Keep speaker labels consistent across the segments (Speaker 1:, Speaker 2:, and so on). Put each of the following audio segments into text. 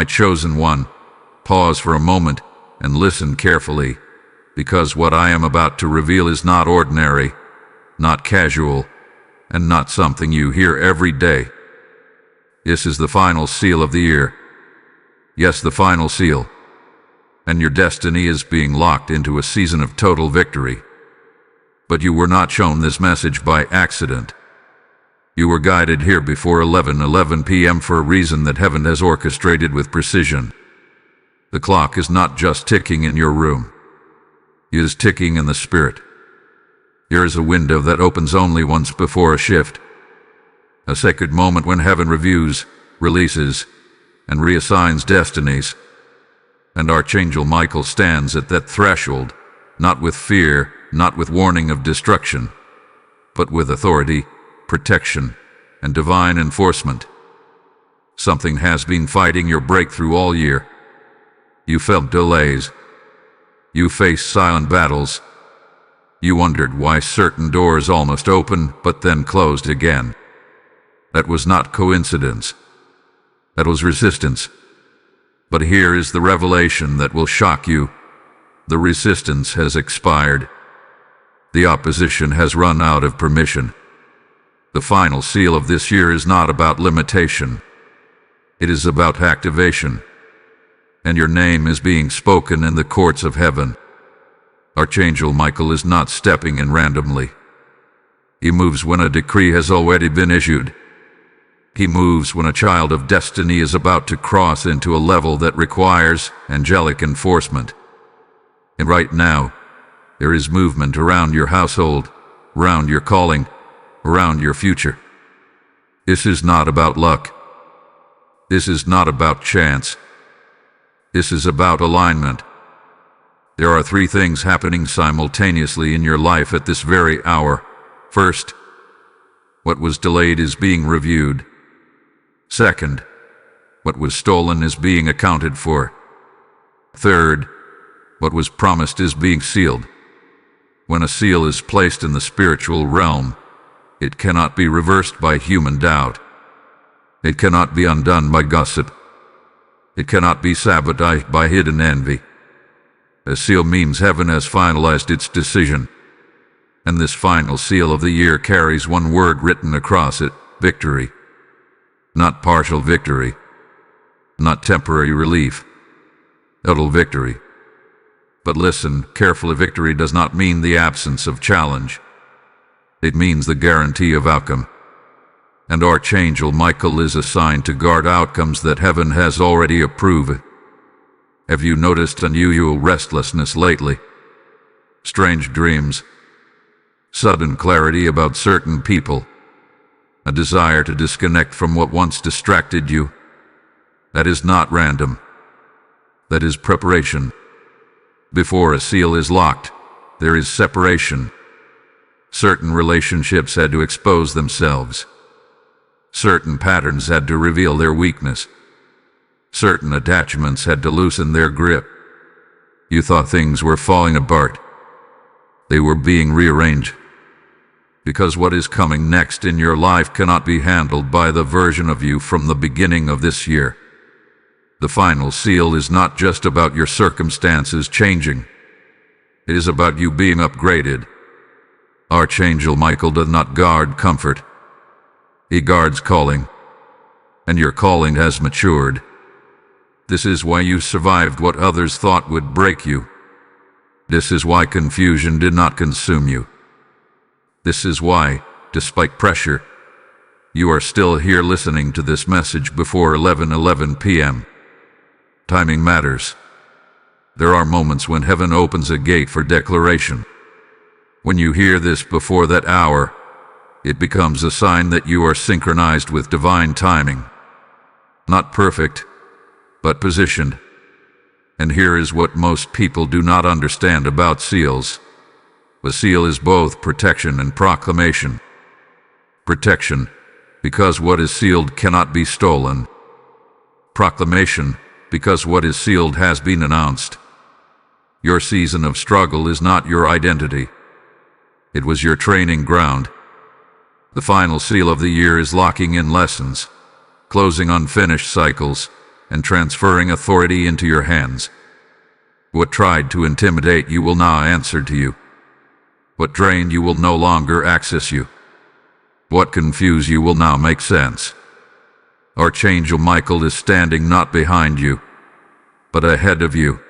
Speaker 1: My chosen one, pause for a moment and listen carefully, because what I am about to reveal is not ordinary, not casual, and not something you hear every day. This is the final seal of the year. Yes, the final seal. And your destiny is being locked into a season of total victory. But you were not shown this message by accident. You were guided here before 11:11 p.m. for a reason that heaven has orchestrated with precision. The clock is not just ticking in your room. It is ticking in the spirit. There is a window that opens only once before a shift. A sacred moment when heaven reviews, releases, and reassigns destinies. And Archangel Michael stands at that threshold, not with fear, not with warning of destruction, but with authority, protection, and divine enforcement. Something has been fighting your breakthrough all year. You felt delays. You faced silent battles. You wondered why certain doors almost opened but then closed again. That was not coincidence. That was resistance. But here is the revelation that will shock you. The resistance has expired. The opposition has run out of permission. The final seal of this year is not about limitation. It is about activation. And your name is being spoken in the courts of heaven. Archangel Michael is not stepping in randomly. He moves when a decree has already been issued. He moves when a child of destiny is about to cross into a level that requires angelic enforcement. And right now, there is movement around your household, around your calling, around your future. This is not about luck. This is not about chance. This is about alignment. There are 3 things happening simultaneously in your life at this very hour. First, what was delayed is being reviewed. Second, what was stolen is being accounted for. Third, what was promised is being sealed. When a seal is placed in the spiritual realm, it cannot be reversed by human doubt. It cannot be undone by gossip. It cannot be sabotaged by hidden envy. A seal means heaven has finalized its decision. And this final seal of the year carries one word written across it: victory. Not partial victory. Not temporary relief. Total victory. But listen carefully, victory does not mean the absence of challenge. It means the guarantee of outcome. And Archangel Michael is assigned to guard outcomes that heaven has already approved. Have you noticed unusual restlessness lately? Strange dreams? Sudden clarity about certain people? A desire to disconnect from what once distracted you? That is not random. That is preparation. Before a seal is locked, there is separation. Certain relationships had to expose themselves. Certain patterns had to reveal their weakness. Certain attachments had to loosen their grip. You thought things were falling apart. They were being rearranged. Because what is coming next in your life cannot be handled by the version of you from the beginning of this year. The final seal is not just about your circumstances changing. It is about you being upgraded. Archangel Michael does not guard comfort. He guards calling. And your calling has matured. This is why you survived what others thought would break you. This is why confusion did not consume you. This is why, despite pressure, you are still here listening to this message before 11:11 p.m. Timing matters. There are moments when heaven opens a gate for declaration. When you hear this before that hour, it becomes a sign that you are synchronized with divine timing. Not perfect, but positioned. And here is what most people do not understand about seals. A seal is both protection and proclamation. Protection, because what is sealed cannot be stolen. Proclamation, because what is sealed has been announced. Your season of struggle is not your identity. It was your training ground. The final seal of the year is locking in lessons, closing unfinished cycles, and transferring authority into your hands. What tried to intimidate you will now answer to you. What drained you will no longer access you. What confused you will now make sense. Archangel Michael is standing not behind you, but ahead of you,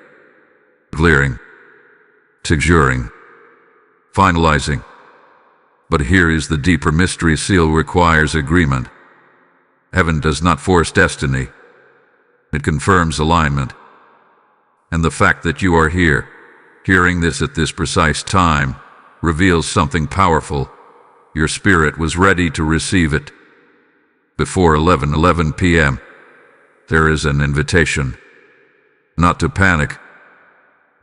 Speaker 1: clearing, securing, finalizing. But here is the deeper mystery: seal requires agreement. Heaven does not force destiny. It confirms alignment. And the fact that you are here, hearing this at this precise time, reveals something powerful. Your spirit was ready to receive it. Before 11:11 p.m., there is an invitation. Not to panic,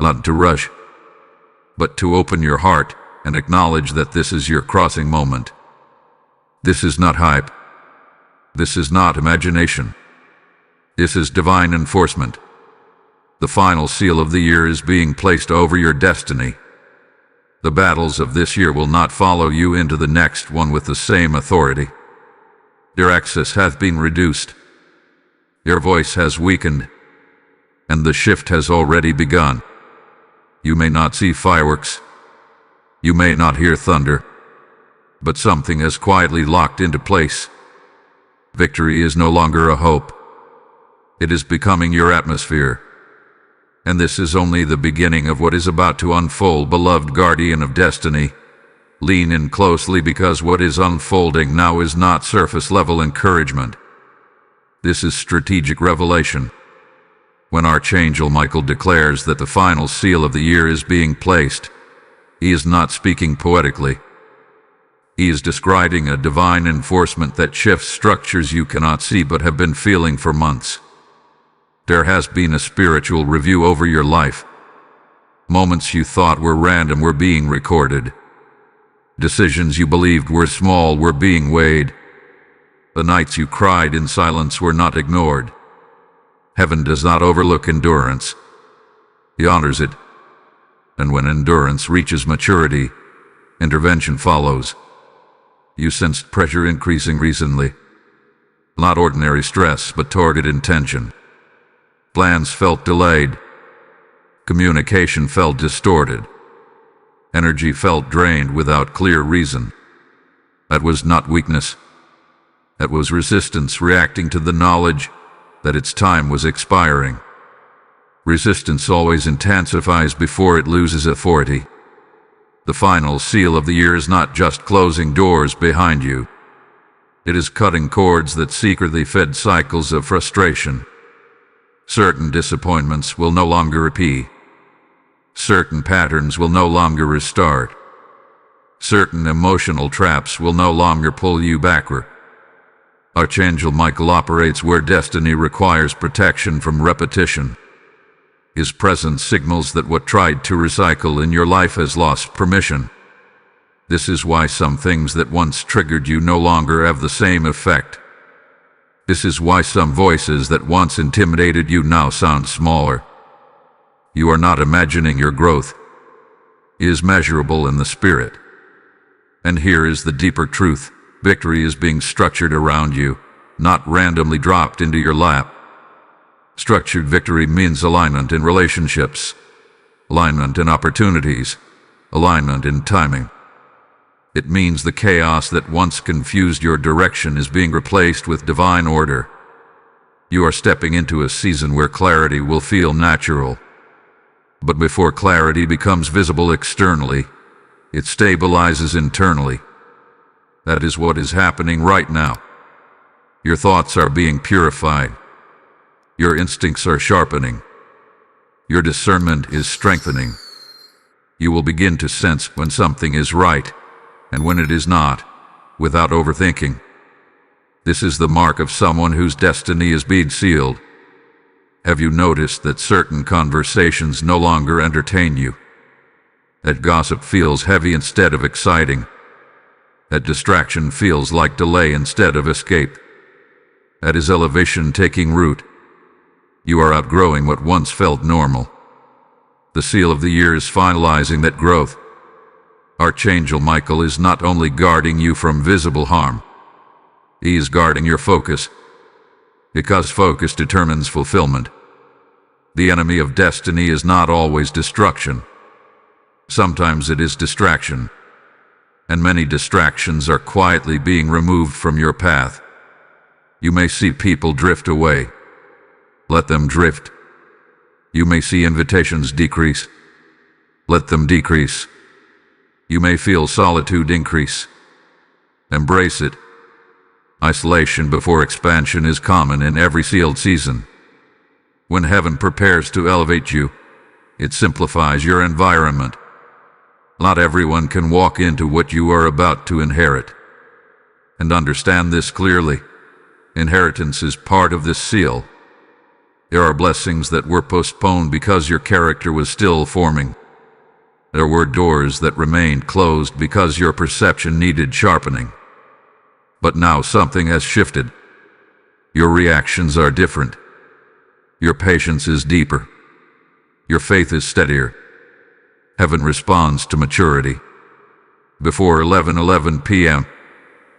Speaker 1: not to rush, but to open your heart and acknowledge that this is your crossing moment. This is not hype. This is not imagination. This is divine enforcement. The final seal of the year is being placed over your destiny. The battles of this year will not follow you into the next one with the same authority. Your access hath been reduced. Your voice has weakened, and the shift has already begun. You may not see fireworks. You may not hear thunder, but something has quietly locked into place. Victory is no longer a hope. It is becoming your atmosphere. And this is only the beginning of what is about to unfold. Beloved guardian of destiny, lean in closely, because what is unfolding now is not surface-level encouragement. This is strategic revelation. When Archangel Michael declares that the final seal of the year is being placed, he is not speaking poetically. He is describing a divine enforcement that shifts structures you cannot see but have been feeling for months. There has been a spiritual review over your life. Moments you thought were random were being recorded. Decisions you believed were small were being weighed. The nights you cried in silence were not ignored. Heaven does not overlook endurance. He honors it. And when endurance reaches maturity, intervention follows. You sensed pressure increasing recently. Not ordinary stress, but targeted intention. Plans felt delayed. Communication felt distorted. Energy felt drained without clear reason. That was not weakness. That was resistance reacting to the knowledge that its time was expiring. Resistance always intensifies before it loses authority. The final seal of the year is not just closing doors behind you. It is cutting cords that secretly fed cycles of frustration. Certain disappointments will no longer repeat. Certain patterns will no longer restart. Certain emotional traps will no longer pull you backward. Archangel Michael operates where destiny requires protection from repetition. His presence signals that what tried to recycle in your life has lost permission. This is why some things that once triggered you no longer have the same effect. This is why some voices that once intimidated you now sound smaller. You are not imagining your growth. It is measurable in the spirit. And here is the deeper truth. Victory is being structured around you, not randomly dropped into your lap. Structured victory means alignment in relationships, alignment in opportunities, alignment in timing. It means the chaos that once confused your direction is being replaced with divine order. You are stepping into a season where clarity will feel natural. But before clarity becomes visible externally, it stabilizes internally. That is what is happening right now. Your thoughts are being purified. Your instincts are sharpening. Your discernment is strengthening. You will begin to sense when something is right and when it is not, without overthinking. This is the mark of someone whose destiny is being sealed. Have you noticed that certain conversations no longer entertain you? That gossip feels heavy instead of exciting? That distraction feels like delay instead of escape? That is elevation taking root. You are outgrowing what once felt normal. The seal of the year is finalizing that growth. Archangel Michael is not only guarding you from visible harm, he is guarding your focus. because focus determines fulfillment. The enemy of destiny is not always destruction. Sometimes it is distraction, and many distractions are quietly being removed from your path. You may see people drift away. Let them drift. You may see invitations decrease. Let them decrease. You may feel solitude increase. Embrace it. Isolation before expansion is common in every sealed season. When heaven prepares to elevate you, it simplifies your environment. Not everyone can walk into what you are about to inherit. And understand this clearly. Inheritance is part of this seal. There are blessings that were postponed because your character was still forming. There were doors that remained closed because your perception needed sharpening. But now something has shifted. Your reactions are different. Your patience is deeper. Your faith is steadier. Heaven responds to maturity. Before 11:11 p.m.,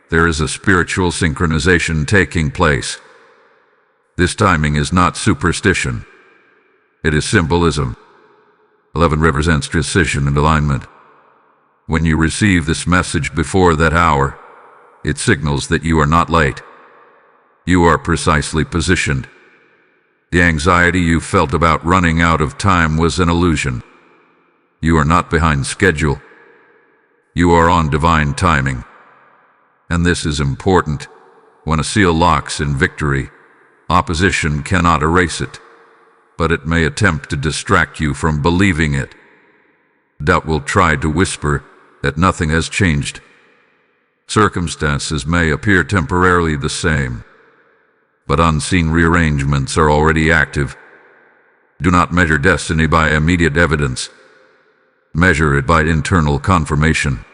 Speaker 1: there is a spiritual synchronization taking place. This timing is not superstition. It is symbolism. 11 represents precision and alignment. When you receive this message before that hour, it signals that you are not late. You are precisely positioned. The anxiety you felt about running out of time was an illusion. You are not behind schedule. You are on divine timing. And this is important. When a seal locks in victory, opposition cannot erase it, but it may attempt to distract you from believing it. Doubt will try to whisper that nothing has changed. Circumstances may appear temporarily the same, but unseen rearrangements are already active. Do not measure destiny by immediate evidence. Measure it by internal confirmation.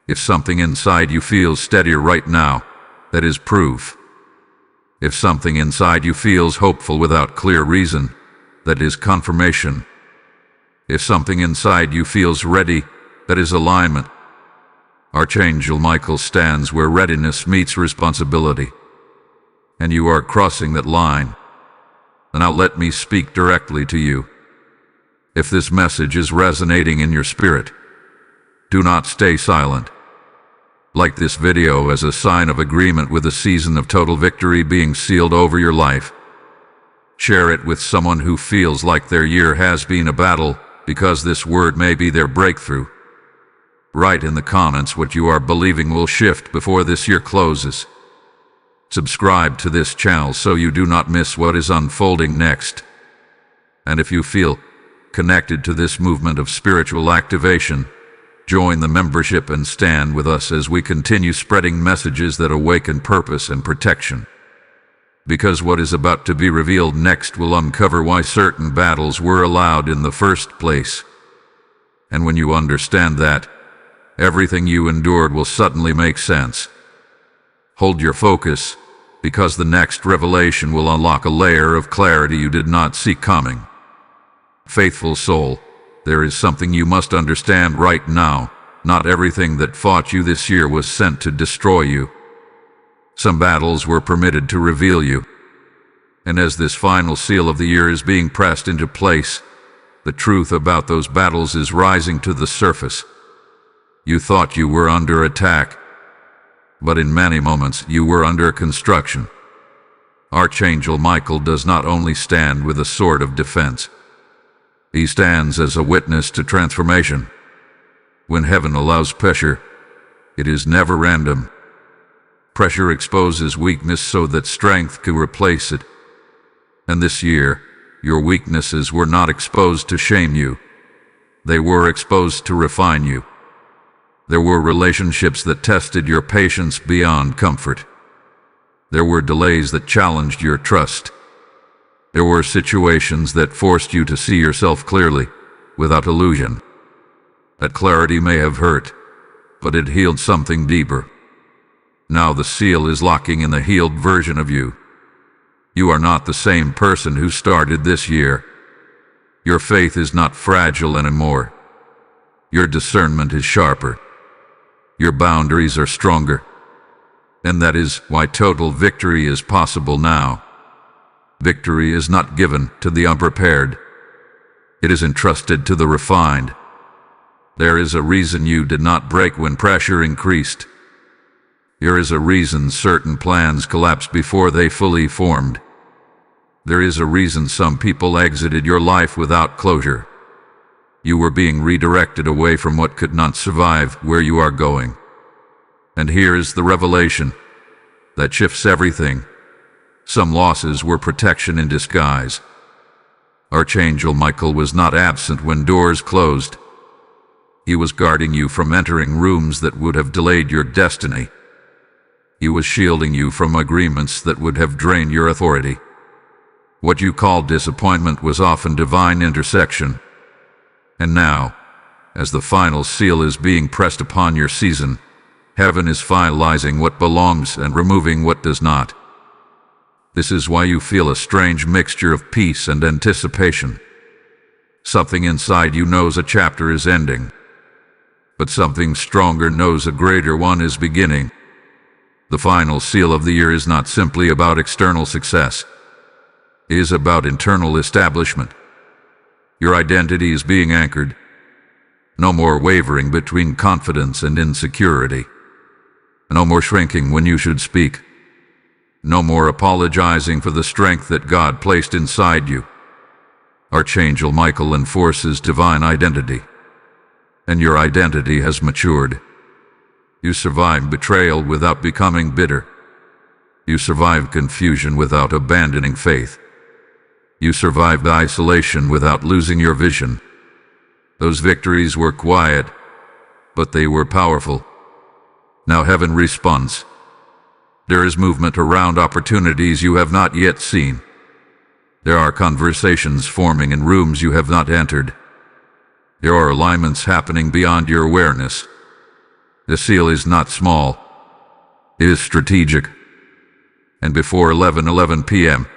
Speaker 1: If something inside you feels steadier right now, that is proof. If something inside you feels hopeful without clear reason, that is confirmation. If something inside you feels ready, that is alignment. Archangel Michael stands where readiness meets responsibility. And you are crossing that line. Now let me speak directly to you. If this message is resonating in your spirit, do not stay silent. Like this video as a sign of agreement with a season of total victory being sealed over your life. Share it with someone who feels like their year has been a battle, because this word may be their breakthrough. Write in the comments what you are believing will shift before this year closes. Subscribe to this channel so you do not miss what is unfolding next. And if you feel connected to this movement of spiritual activation, join the membership and stand with us as we continue spreading messages that awaken purpose and protection. Because what is about to be revealed next will uncover why certain battles were allowed in the first place. And when you understand that, everything you endured will suddenly make sense. Hold your focus, because the next revelation will unlock a layer of clarity you did not see coming. Faithful soul, there is something you must understand right now. Not everything that fought you this year was sent to destroy you. Some battles were permitted to reveal you. And as this final seal of the year is being pressed into place, the truth about those battles is rising to the surface. You thought you were under attack, but in many moments you were under construction. Archangel Michael does not only stand with a sword of defense. He stands as a witness to transformation. When heaven allows pressure, it is never random. Pressure exposes weakness so that strength can replace it. And this year, your weaknesses were not exposed to shame you. They were exposed to refine you. There were relationships that tested your patience beyond comfort. There were delays that challenged your trust. There were situations that forced you to see yourself clearly, without illusion. That clarity may have hurt, but it healed something deeper. Now the seal is locking in the healed version of you. You are not the same person who started this year. Your faith is not fragile anymore. Your discernment is sharper. Your boundaries are stronger. And that is why total victory is possible now. Victory is not given to the unprepared. It is entrusted to the refined. There is a reason you did not break when pressure increased. There is a reason certain plans collapsed before they fully formed. There is a reason some people exited your life without closure. You were being redirected away from what could not survive where you are going. And here is the revelation that shifts everything. Some losses were protection in disguise. Archangel Michael was not absent when doors closed. He was guarding you from entering rooms that would have delayed your destiny. He was shielding you from agreements that would have drained your authority. What you called disappointment was often divine intersection. And now, as the final seal is being pressed upon your season, heaven is finalizing what belongs and removing what does not. This is why you feel a strange mixture of peace and anticipation. Something inside you knows a chapter is ending, but something stronger knows a greater one is beginning. The final seal of the year is not simply about external success. It is about internal establishment. Your identity is being anchored. No more wavering between confidence and insecurity. No more shrinking when you should speak. No more apologizing for the strength that God placed inside you. Archangel Michael enforces divine identity, and your identity has matured. You survived betrayal without becoming bitter. You survived confusion without abandoning faith. You survived isolation without losing your vision. Those victories were quiet, but they were powerful. Now heaven responds. There is movement around opportunities you have not yet seen. There are conversations forming in rooms you have not entered. There are alignments happening beyond your awareness. The seal is not small. It is strategic. And before 11:11 p.m.,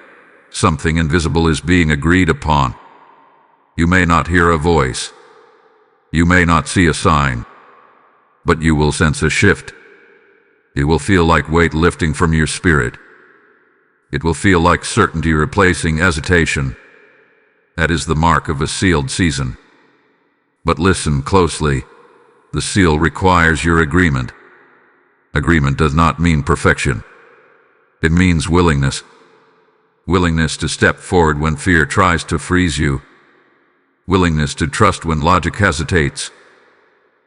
Speaker 1: something invisible is being agreed upon. You may not hear a voice. You may not see a sign. But you will sense a shift. It will feel like weight lifting from your spirit. It will feel like certainty replacing hesitation. That is the mark of a sealed season. But listen closely. The seal requires your agreement. Agreement does not mean perfection. It means willingness. Willingness to step forward when fear tries to freeze you. Willingness to trust when logic hesitates.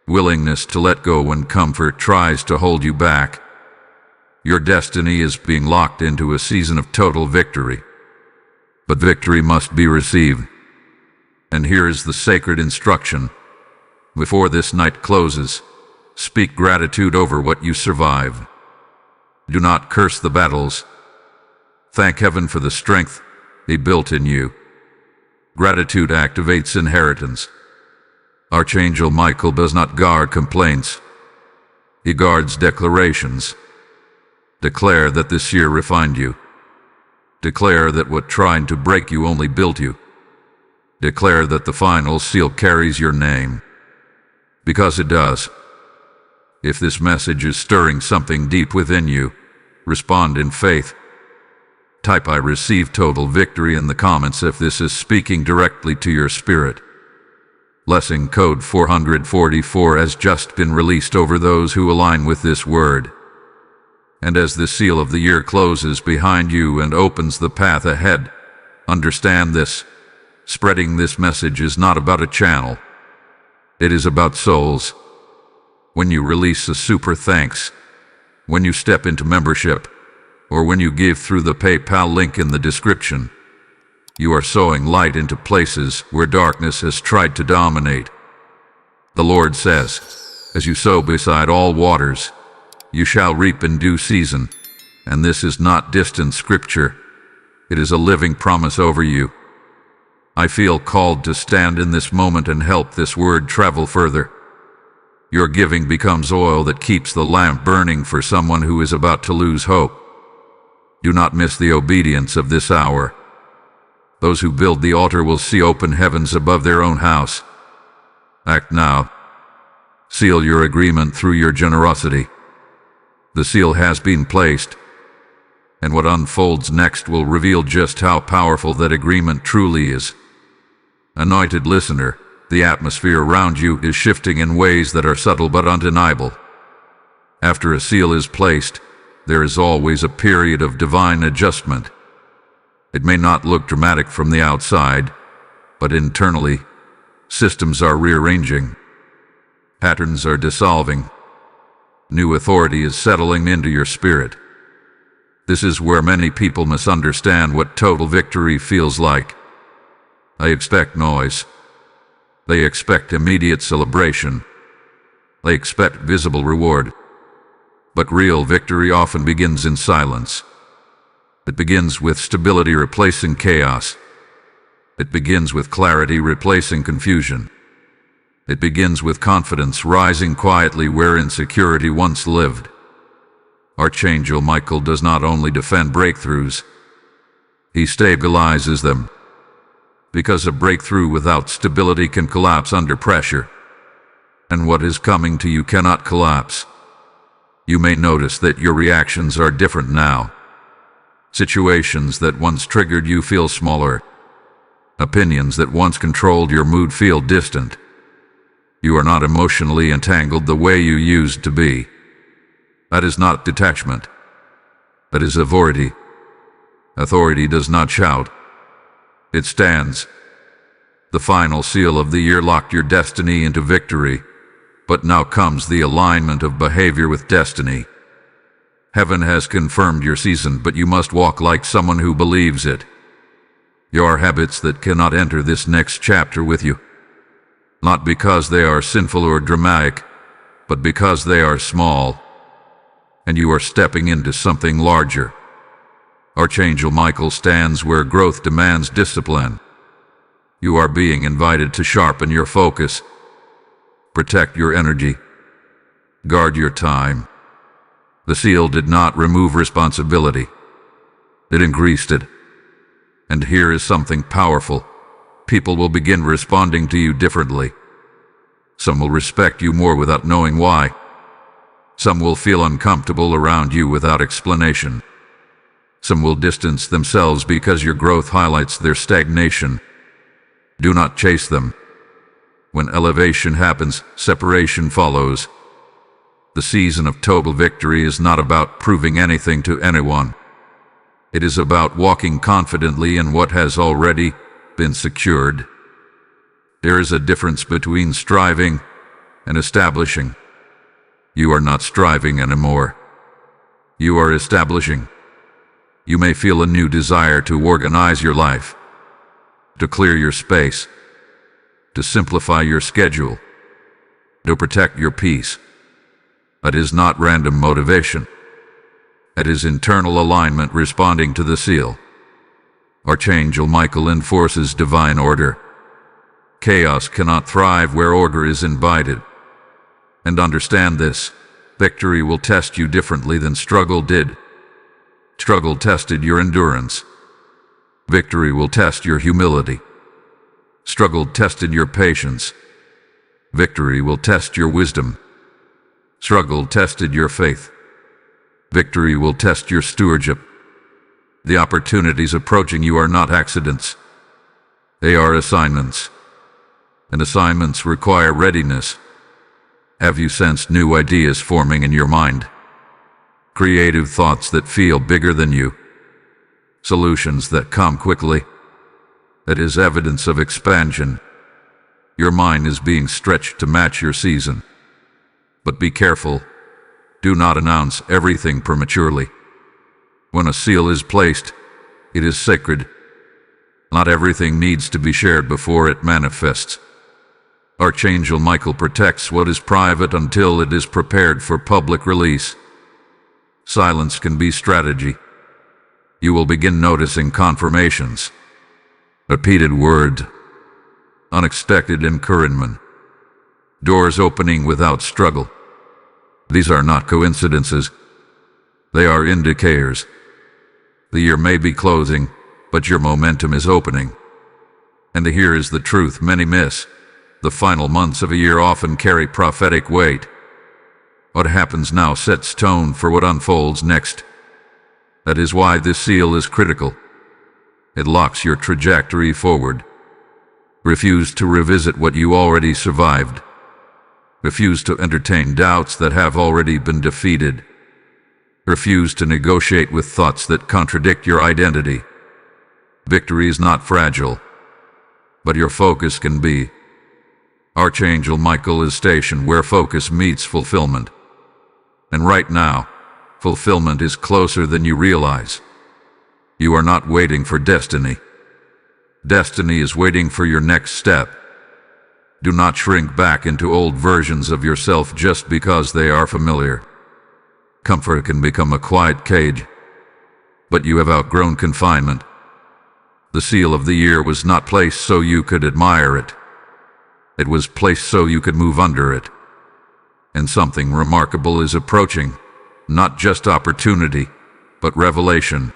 Speaker 1: Willingness to let go when comfort tries to hold you back. Your destiny is being locked into a season of total victory. But victory must be received. And here is the sacred instruction. Before this night closes, speak gratitude over what you survived. Do not curse the battles. Thank heaven for the strength he built in you. Gratitude activates inheritance. Archangel Michael does not guard complaints. He guards declarations. Declare that this year refined you. Declare that what tried to break you only built you. Declare that the final seal carries your name. Because it does. If this message is stirring something deep within you, respond in faith. Type "I receive total victory" in the comments if this is speaking directly to your spirit. Blessing code 444 has just been released over those who align with this word. And as the seal of the year closes behind you and opens the path ahead, understand this. Spreading this message is not about a channel. It is about souls. When you release a super thanks, when you step into membership, or when you give through the PayPal link in the description, you are sowing light into places where darkness has tried to dominate. The Lord says, as you sow beside all waters, you shall reap in due season. And this is not distant scripture. It is a living promise over you. I feel called to stand in this moment and help this word travel further. Your giving becomes oil that keeps the lamp burning for someone who is about to lose hope. Do not miss the obedience of this hour. Those who build the altar will see open heavens above their own house. Act now. Seal your agreement through your generosity. The seal has been placed, and what unfolds next will reveal just how powerful that agreement truly is. Anointed listener, the atmosphere around you is shifting in ways that are subtle but undeniable. After a seal is placed, there is always a period of divine adjustment. It may not look dramatic from the outside, but internally, systems are rearranging. Patterns are dissolving. New authority is settling into your spirit. This is where many people misunderstand what total victory feels like. They expect noise. They expect immediate celebration. They expect visible reward. But real victory often begins in silence. It begins with stability replacing chaos. It begins with clarity replacing confusion. It begins with confidence rising quietly where insecurity once lived. Archangel Michael does not only defend breakthroughs, he stabilizes them. Because a breakthrough without stability can collapse under pressure, and what is coming to you cannot collapse. You may notice that your reactions are different now. Situations that once triggered you feel smaller. Opinions that once controlled your mood feel distant. You are not emotionally entangled the way you used to be. That is not detachment. That is authority. Authority does not shout. It stands. The final seal of the year locked your destiny into victory, but now comes the alignment of behavior with destiny. Heaven has confirmed your season, but you must walk like someone who believes it. Your habits that cannot enter this next chapter with you. Not because they are sinful or dramatic, but because they are small, and you are stepping into something larger. Archangel Michael stands where growth demands discipline. You are being invited to sharpen your focus. Protect your energy. Guard your time. The seal did not remove responsibility. It increased it. And here is something powerful. People will begin responding to you differently. Some will respect you more without knowing why. Some will feel uncomfortable around you without explanation. Some will distance themselves because your growth highlights their stagnation. Do not chase them. When elevation happens, separation follows. The season of total victory is not about proving anything to anyone. It is about walking confidently in what has already been secured. There is a difference between striving and establishing. You are not striving anymore. You are establishing. You may feel a new desire to organize your life, to clear your space, to simplify your schedule, to protect your peace. That is not random motivation. It is internal alignment responding to the seal. Archangel Michael enforces divine order. Chaos cannot thrive where order is invited. And understand this, victory will test you differently than struggle did. Struggle tested your endurance. Victory will test your humility. Struggle tested your patience. Victory will test your wisdom. Struggle tested your faith. Victory will test your stewardship. The opportunities approaching you are not accidents. They are assignments. And assignments require readiness. Have you sensed new ideas forming in your mind? Creative thoughts that feel bigger than you. Solutions that come quickly. That is evidence of expansion. Your mind is being stretched to match your season. But be careful. Do not announce everything prematurely. When a seal is placed, it is sacred. Not everything needs to be shared before it manifests. Archangel Michael protects what is private until it is prepared for public release. Silence can be strategy. You will begin noticing confirmations, repeated words, unexpected encouragement, doors opening without struggle. These are not coincidences. They are indicators. The year may be closing, but your momentum is opening. And here is the truth many miss. The final months of a year often carry prophetic weight. What happens now sets tone for what unfolds next. That is why this seal is critical. It locks your trajectory forward. Refuse to revisit what you already survived. Refuse to entertain doubts that have already been defeated. Refuse to negotiate with thoughts that contradict your identity. Victory is not fragile, but your focus can be. Archangel Michael is stationed where focus meets fulfillment. And right now, fulfillment is closer than you realize. You are not waiting for destiny. Destiny is waiting for your next step. Do not shrink back into old versions of yourself just because they are familiar. Comfort can become a quiet cage, but you have outgrown confinement. The seal of the year was not placed so you could admire it. It was placed so you could move under it. And something remarkable is approaching, not just opportunity, but revelation.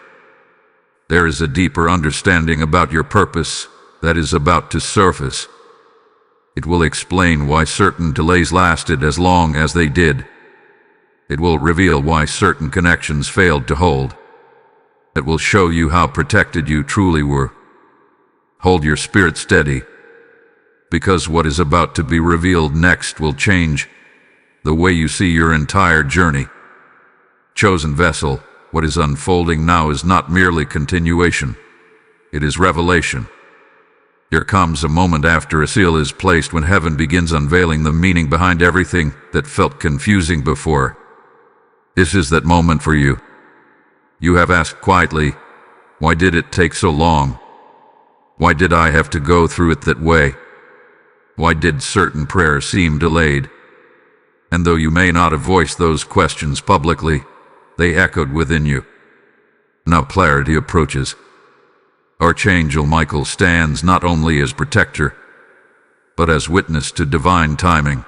Speaker 1: There is a deeper understanding about your purpose that is about to surface. It will explain why certain delays lasted as long as they did. It will reveal why certain connections failed to hold. It will show you how protected you truly were. Hold your spirit steady, because what is about to be revealed next will change the way you see your entire journey. Chosen vessel, what is unfolding now is not merely continuation. It is revelation. There comes a moment after a seal is placed when heaven begins unveiling the meaning behind everything that felt confusing before. This is that moment for you. You have asked quietly, why did it take so long? Why did I have to go through it that way? Why did certain prayers seem delayed? And though you may not have voiced those questions publicly, they echoed within you. Now clarity approaches. Archangel Michael stands not only as protector, but as witness to divine timing.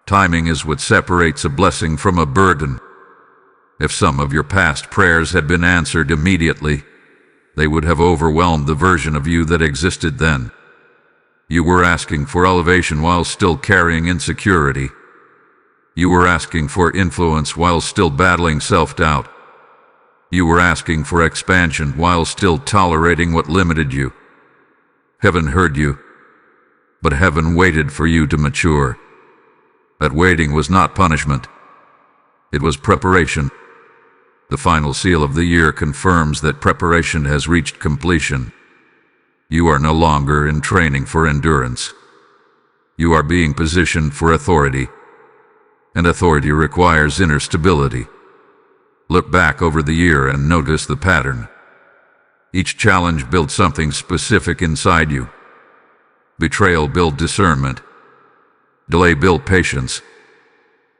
Speaker 1: Timing is what separates a blessing from a burden. If some of your past prayers had been answered immediately, they would have overwhelmed the version of you that existed then. You were asking for elevation while still carrying insecurity. You were asking for influence while still battling self-doubt. You were asking for expansion while still tolerating what limited you. Heaven heard you, but heaven waited for you to mature. That waiting was not punishment. It was preparation. The final seal of the year confirms that preparation has reached completion. You are no longer in training for endurance. You are being positioned for authority, and authority requires inner stability. Look back over the year and notice the pattern. Each challenge built something specific inside you. Betrayal built discernment. Delay built patience.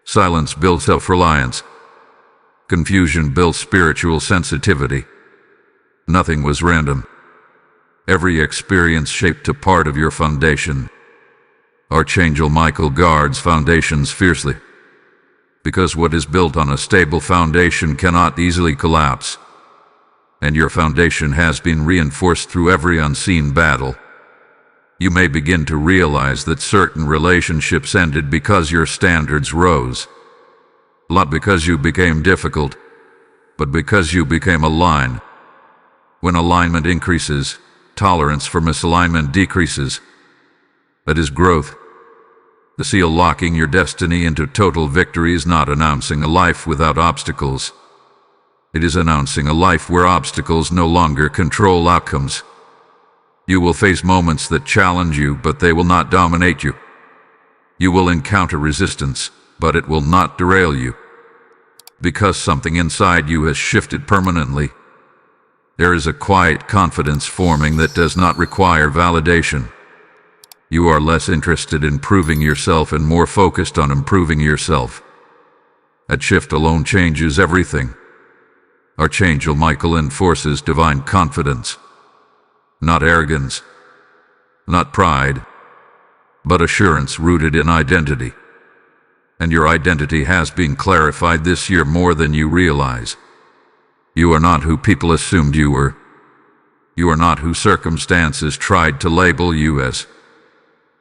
Speaker 1: Silence built self-reliance. Confusion built spiritual sensitivity. Nothing was random. Every experience shaped a part of your foundation. Archangel Michael guards foundations fiercely, because what is built on a stable foundation cannot easily collapse. And your foundation has been reinforced through every unseen battle. You may begin to realize that certain relationships ended because your standards rose. Not because you became difficult, but because you became aligned. When alignment increases, tolerance for misalignment decreases. That is growth. The seal locking your destiny into total victory is not announcing a life without obstacles. It is announcing a life where obstacles no longer control outcomes. You will face moments that challenge you, but they will not dominate you. You will encounter resistance, but it will not derail you. Because something inside you has shifted permanently. There is a quiet confidence forming that does not require validation. You are less interested in proving yourself and more focused on improving yourself. That shift alone changes everything. Archangel Michael enforces divine confidence. Not arrogance, not pride, but assurance rooted in identity. And your identity has been clarified this year more than you realize. You are not who people assumed you were. You are not who circumstances tried to label you as.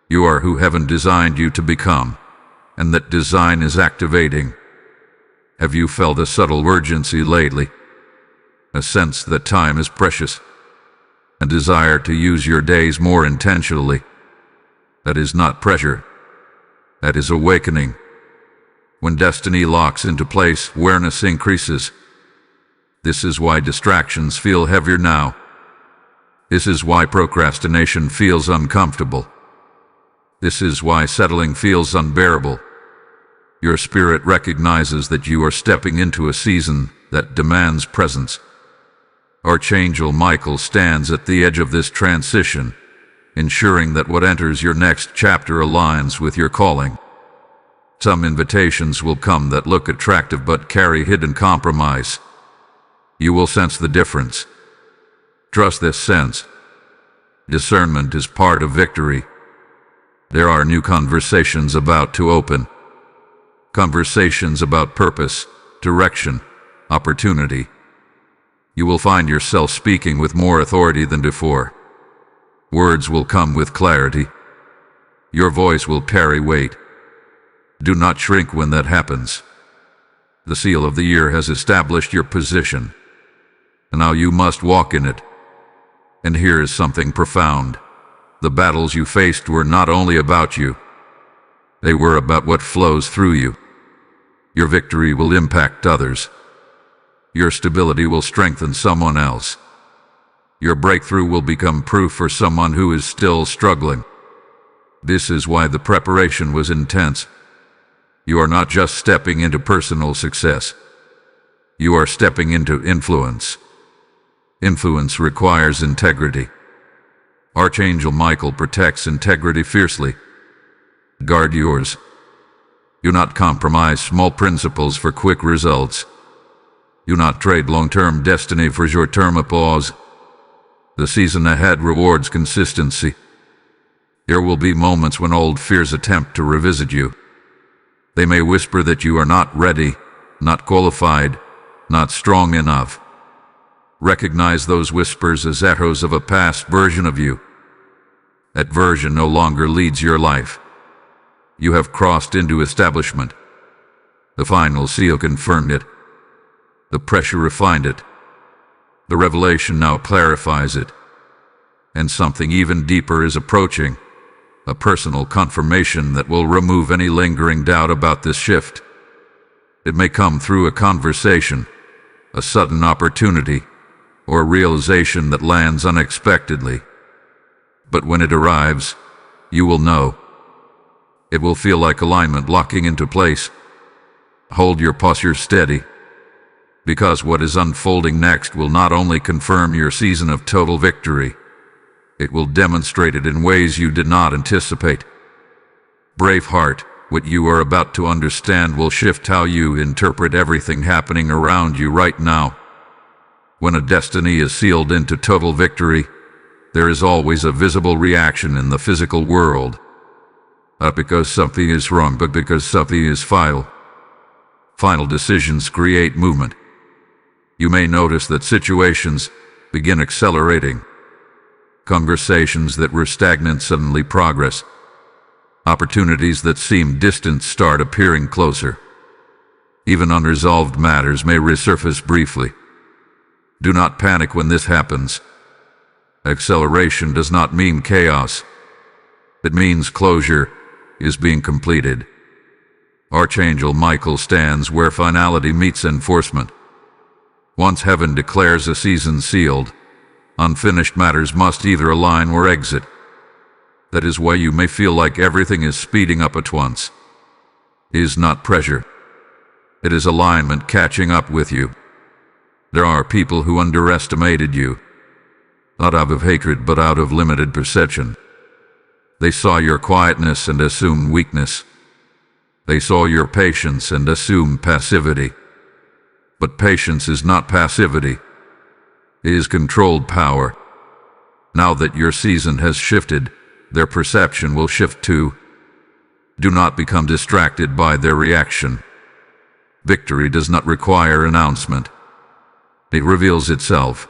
Speaker 1: You are who heaven designed you to become, and that design is activating. Have you felt a subtle urgency lately? A sense that time is precious? A desire to use your days more intentionally? That is not pressure. That is awakening. When destiny locks into place, awareness increases. This is why distractions feel heavier now. This is why procrastination feels uncomfortable. This is why settling feels unbearable. Your spirit recognizes that you are stepping into a season that demands presence. Archangel Michael stands at the edge of this transition, ensuring that what enters your next chapter aligns with your calling. Some invitations will come that look attractive but carry hidden compromise. You will sense the difference. Trust this sense. Discernment is part of victory. There are new conversations about to open. Conversations about purpose, direction, opportunity. You will find yourself speaking with more authority than before. Words will come with clarity. Your voice will carry weight. Do not shrink when that happens. The seal of the year has established your position. Now you must walk in it. And here is something profound. The battles you faced were not only about you. They were about what flows through you. Your victory will impact others. Your stability will strengthen someone else. Your breakthrough will become proof for someone who is still struggling. This is why the preparation was intense. You are not just stepping into personal success. You are stepping into influence. Influence requires integrity. Archangel Michael protects integrity fiercely. Guard yours. Do not compromise small principles for quick results. Do not trade long-term destiny for short-term applause. The season ahead rewards consistency. There will be moments when old fears attempt to revisit you. They may whisper that you are not ready, not qualified, not strong enough. Recognize those whispers as echoes of a past version of you. That version no longer leads your life. You have crossed into establishment. The final seal confirmed it. The pressure refined it. The revelation now clarifies it. And something even deeper is approaching. A personal confirmation that will remove any lingering doubt about this shift. It may come through a conversation, a sudden opportunity, or a realization that lands unexpectedly. But when it arrives, you will know. It will feel like alignment locking into place. Hold your posture steady, because what is unfolding next will not only confirm your season of total victory, it will demonstrate it in ways you did not anticipate. Brave heart, what you are about to understand will shift how you interpret everything happening around you right now. When a destiny is sealed into total victory, there is always a visible reaction in the physical world. Not because something is wrong, but because something is final. Final decisions create movement. You may notice that situations begin accelerating. Conversations that were stagnant suddenly progress. Opportunities that seemed distant start appearing closer. Even unresolved matters may resurface briefly. Do not panic when this happens. Acceleration does not mean chaos. It means closure is being completed. Archangel Michael stands where finality meets enforcement. Once heaven declares a season sealed, unfinished matters must either align or exit. That is why you may feel like everything is speeding up at once. It is not pressure. It is alignment catching up with you. There are people who underestimated you, not out of hatred but out of limited perception. They saw your quietness and assumed weakness. They saw your patience and assumed passivity. But patience is not passivity. It is controlled power. Now that your season has shifted, their perception will shift too. Do not become distracted by their reaction. Victory does not require announcement. It reveals itself.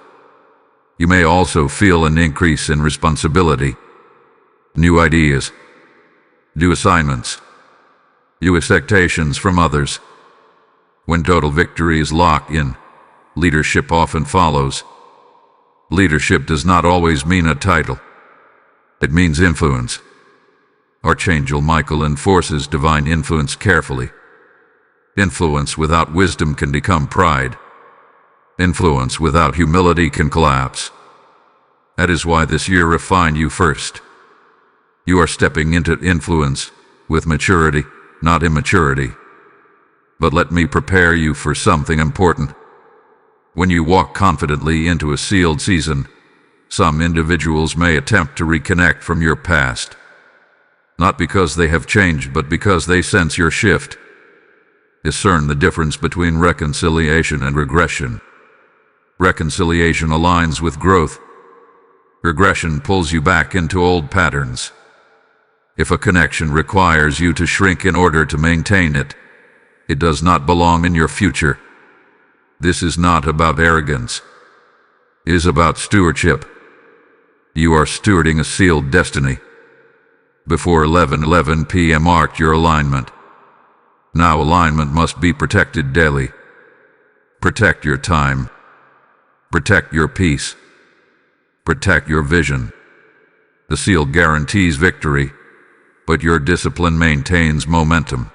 Speaker 1: You may also feel an increase in responsibility. New ideas. New assignments. You expectations from others. When total victory is locked in, leadership often follows. Leadership does not always mean a title. It means influence. Archangel Michael enforces divine influence carefully. Influence without wisdom can become pride. Influence without humility can collapse. That is why this year refined you first. You are stepping into influence with maturity, not immaturity. But let me prepare you for something important. When you walk confidently into a sealed season, some individuals may attempt to reconnect from your past. Not because they have changed, but because they sense your shift. Discern the difference between reconciliation and regression. Reconciliation aligns with growth. Regression pulls you back into old patterns. If a connection requires you to shrink in order to maintain it, it does not belong in your future. This is not about arrogance. It is about stewardship. You are stewarding a sealed destiny. Before 11:11 p.m. marked your alignment. Now alignment must be protected daily. Protect your time. Protect your peace. Protect your vision. The seal guarantees victory, but your discipline maintains momentum.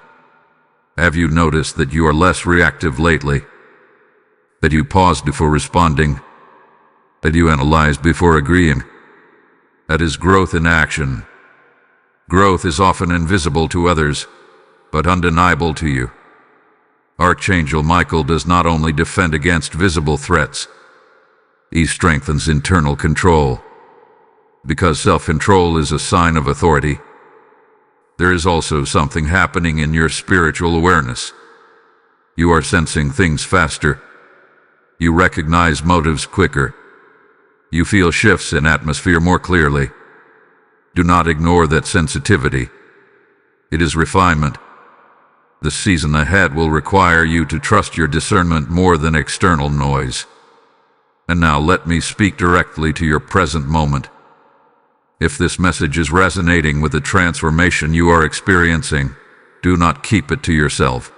Speaker 1: Have you noticed that you are less reactive lately? That you pause before responding? That you analyze before agreeing? That is growth in action. Growth is often invisible to others, but undeniable to you. Archangel Michael does not only defend against visible threats, he strengthens internal control. Because self-control is a sign of authority, there is also something happening in your spiritual awareness. You are sensing things faster. You recognize motives quicker. You feel shifts in atmosphere more clearly. Do not ignore that sensitivity. It is refinement. The season ahead will require you to trust your discernment more than external noise. And now let me speak directly to your present moment. If this message is resonating with the transformation you are experiencing, do not keep it to yourself.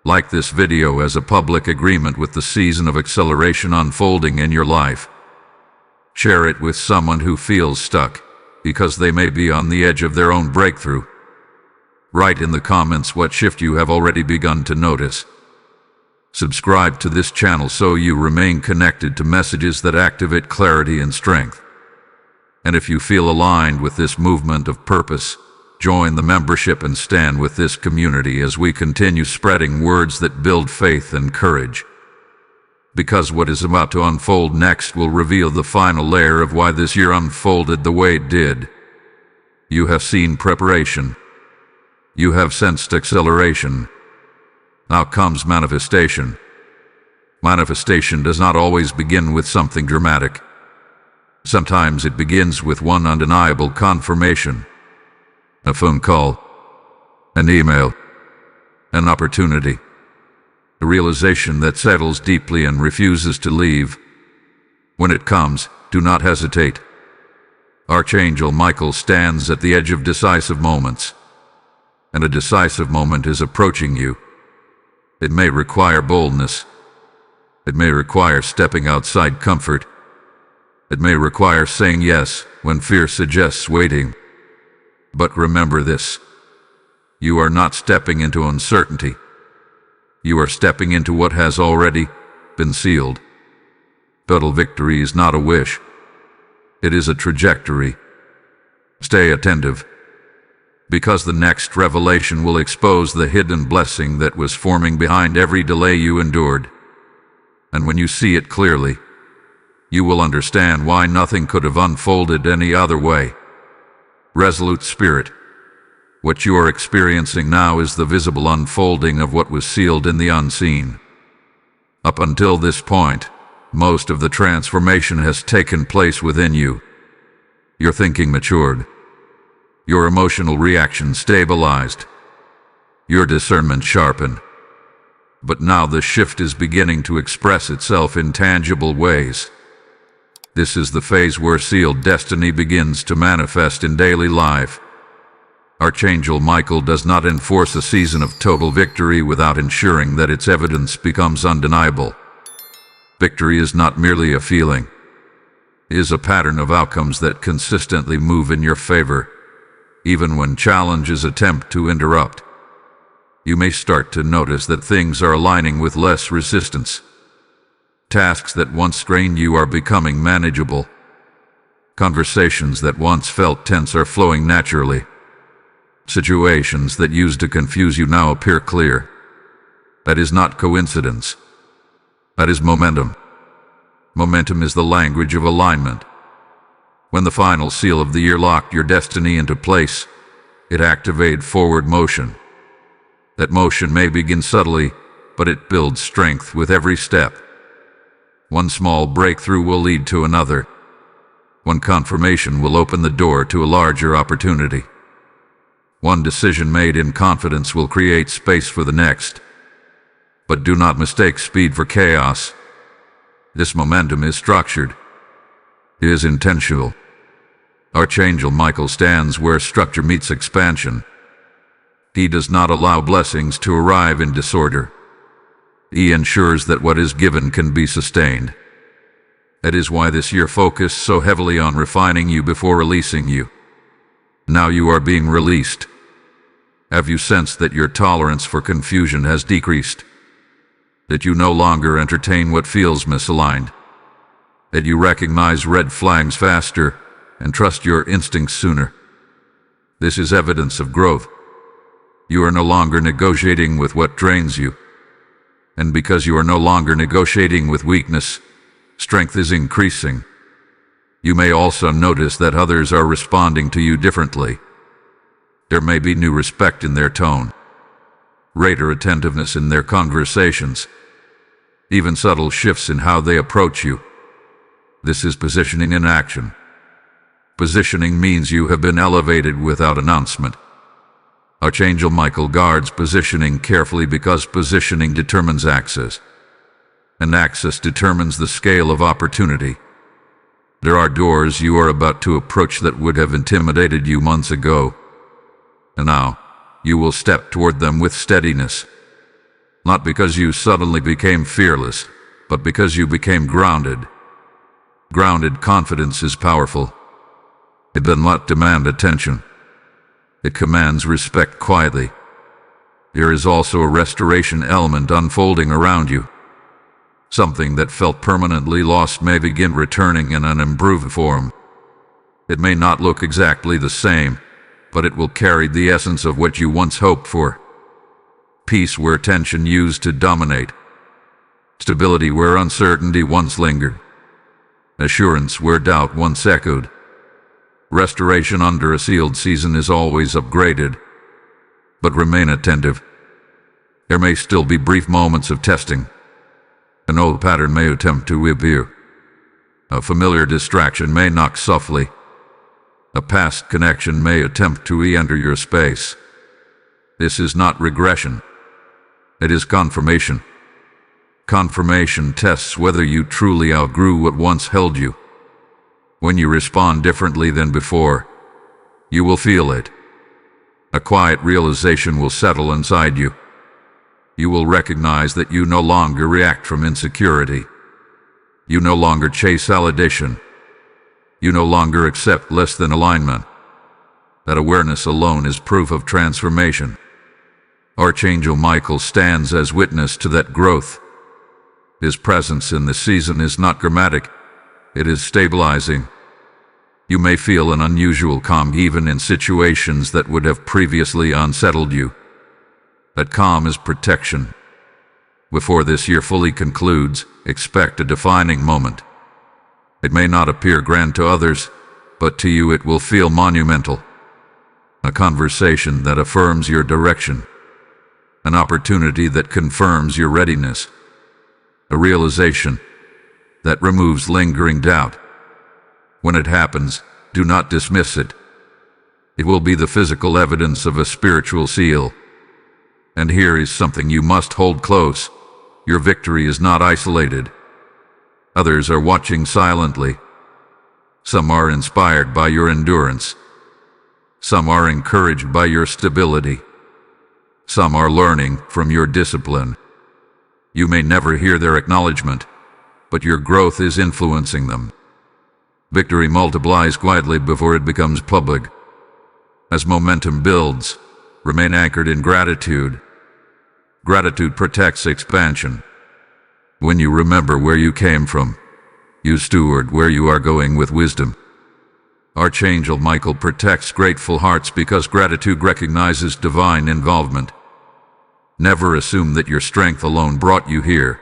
Speaker 1: Like this video as a public agreement with the season of acceleration unfolding in your life. Share it with someone who feels stuck, because they may be on the edge of their own breakthrough. Write in the comments what shift you have already begun to notice. Subscribe to this channel so you remain connected to messages that activate clarity and strength. And if you feel aligned with this movement of purpose, join the membership and stand with this community as we continue spreading words that build faith and courage. Because what is about to unfold next will reveal the final layer of why this year unfolded the way it did. You have seen preparation. You have sensed acceleration. Now comes manifestation. Manifestation does not always begin with something dramatic. Sometimes it begins with one undeniable confirmation. A phone call. An email. An opportunity. A realization that settles deeply and refuses to leave. When it comes, do not hesitate. Archangel Michael stands at the edge of decisive moments. And a decisive moment is approaching you. It may require boldness. It may require stepping outside comfort. It may require saying yes when fear suggests waiting. But remember this. You are not stepping into uncertainty. You are stepping into what has already been sealed. Total victory is not a wish. It is a trajectory. Stay attentive, because the next revelation will expose the hidden blessing that was forming behind every delay you endured. And when you see it clearly, you will understand why nothing could have unfolded any other way. Resolute spirit. What you are experiencing now is the visible unfolding of what was sealed in the unseen. Up until this point, most of the transformation has taken place within you. Your thinking matured. Your emotional reaction stabilized. Your discernment sharpened. But now the shift is beginning to express itself in tangible ways. This is the phase where sealed destiny begins to manifest in daily life. Archangel Michael does not enforce a season of total victory without ensuring that its evidence becomes undeniable. Victory is not merely a feeling. It is a pattern of outcomes that consistently move in your favor, even when challenges attempt to interrupt. You may start to notice that things are aligning with less resistance. Tasks that once strained you are becoming manageable. Conversations that once felt tense are flowing naturally. Situations that used to confuse you now appear clear. That is not coincidence. That is momentum. Momentum is the language of alignment. When the final seal of the year locked your destiny into place, it activated forward motion. That motion may begin subtly, but it builds strength with every step. One small breakthrough will lead to another. One confirmation will open the door to a larger opportunity. One decision made in confidence will create space for the next. But do not mistake speed for chaos. This momentum is structured. It is intentional. Archangel Michael stands where structure meets expansion. He does not allow blessings to arrive in disorder. He ensures that what is given can be sustained. That is why this year focused so heavily on refining you before releasing you. Now you are being released. Have you sensed that your tolerance for confusion has decreased? That you no longer entertain what feels misaligned? That you recognize red flags faster and trust your instincts sooner? This is evidence of growth. You are no longer negotiating with what drains you. And because you are no longer negotiating with weakness, strength is increasing. You may also notice that others are responding to you differently. There may be new respect in their tone, greater attentiveness in their conversations, even subtle shifts in how they approach you. This is positioning in action. Positioning means you have been elevated without announcement. Archangel Michael guards positioning carefully because positioning determines access, and access determines the scale of opportunity. There are doors you are about to approach that would have intimidated you months ago, and now you will step toward them with steadiness. Not because you suddenly became fearless, but because you became grounded. Grounded confidence is powerful. It does not demand attention. It commands respect quietly. There is also a restoration element unfolding around you. Something that felt permanently lost may begin returning in an improved form. It may not look exactly the same, but it will carry the essence of what you once hoped for. Peace where tension used to dominate. Stability where uncertainty once lingered. Assurance where doubt once echoed. Restoration under a sealed season is always upgraded, but remain attentive. There may still be brief moments of testing. An old pattern may attempt to appear. A familiar distraction may knock softly. A past connection may attempt to re-enter your space. This is not regression. It is confirmation. Confirmation tests whether you truly outgrew what once held you. When you respond differently than before, you will feel it. A quiet realization will settle inside you. You will recognize that you no longer react from insecurity. You no longer chase validation. You no longer accept less than alignment. That awareness alone is proof of transformation. Archangel Michael stands as witness to that growth. His presence in the season is not dramatic. It is stabilizing. You may feel an unusual calm even in situations that would have previously unsettled you. That calm is protection. Before this year fully concludes, expect a defining moment. It may not appear grand to others, but to you it will feel monumental. A conversation that affirms your direction. An opportunity that confirms your readiness. A realization that removes lingering doubt. When it happens, do not dismiss it. It will be the physical evidence of a spiritual seal. And here is something you must hold close. Your victory is not isolated. Others are watching silently. Some are inspired by your endurance. Some are encouraged by your stability. Some are learning from your discipline. You may never hear their acknowledgement, but your growth is influencing them. Victory multiplies quietly before it becomes public. As momentum builds, remain anchored in gratitude. Gratitude protects expansion. When you remember where you came from, you steward where you are going with wisdom. Archangel Michael protects grateful hearts because gratitude recognizes divine involvement. Never assume that your strength alone brought you here.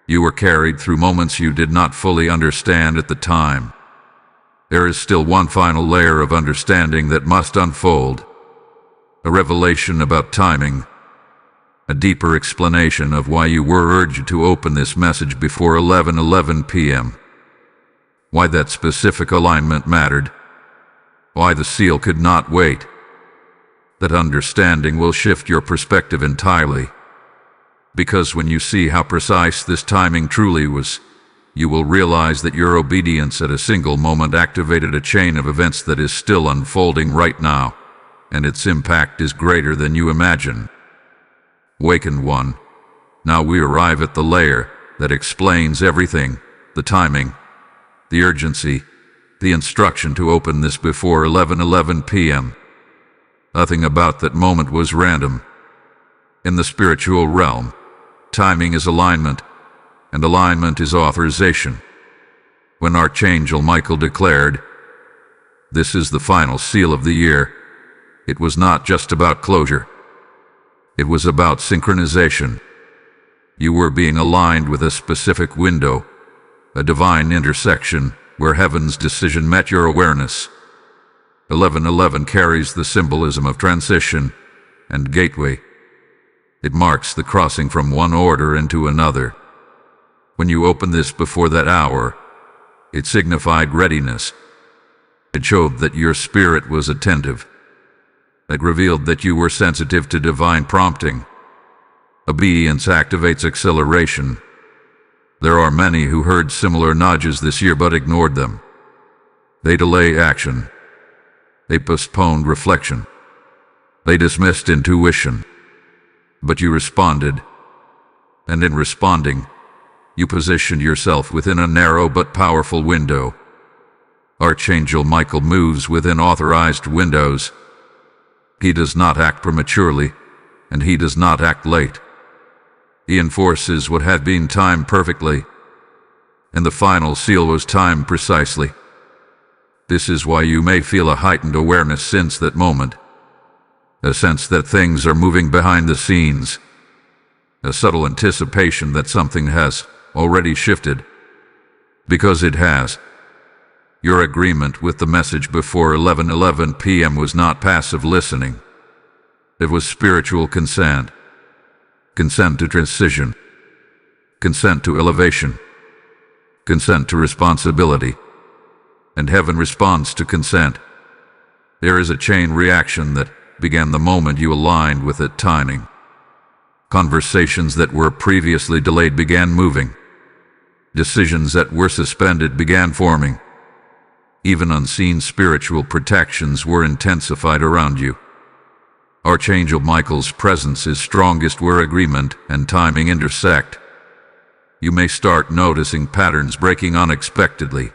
Speaker 1: You were carried through moments you did not fully understand at the time. There is still one final layer of understanding that must unfold. A revelation about timing. A deeper explanation of why you were urged to open this message before 11:11 p.m. Why that specific alignment mattered. Why the seal could not wait. That understanding will shift your perspective entirely. Because when you see how precise this timing truly was, you will realize that your obedience at a single moment activated a chain of events that is still unfolding right now, and its impact is greater than you imagine. Awakened one, now we arrive at the layer that explains everything, the timing, the urgency, the instruction to open this before 11:11 p.m. Nothing about that moment was random. In the spiritual realm, timing is alignment, and alignment is authorization. When Archangel Michael declared, "This is the final seal of the year," it was not just about closure. It was about synchronization. You were being aligned with a specific window, a divine intersection where heaven's decision met your awareness. 11:11 carries the symbolism of transition and gateway. It marks the crossing from one order into another. When you opened this before that hour, it signified readiness. It showed that your spirit was attentive. It revealed that you were sensitive to divine prompting. Obedience activates acceleration. There are many who heard similar nudges this year but ignored them. They delayed action. They postponed reflection. They dismissed intuition. But you responded. And in responding, you positioned yourself within a narrow but powerful window. Archangel Michael moves within authorized windows. He does not act prematurely, and he does not act late. He enforces what had been timed perfectly, and the final seal was timed precisely. This is why you may feel a heightened awareness since that moment, a sense that things are moving behind the scenes, a subtle anticipation that something has already shifted, because it has. Your agreement with the message before 11:11 p.m. was not passive listening. It was spiritual consent. Consent to transition. Consent to elevation. Consent to responsibility. And heaven responds to consent. There is a chain reaction that began the moment you aligned with it timing. Conversations that were previously delayed began moving. Decisions that were suspended began forming. Even unseen spiritual protections were intensified around you. Archangel Michael's presence is strongest where agreement and timing intersect. You may start noticing patterns breaking unexpectedly,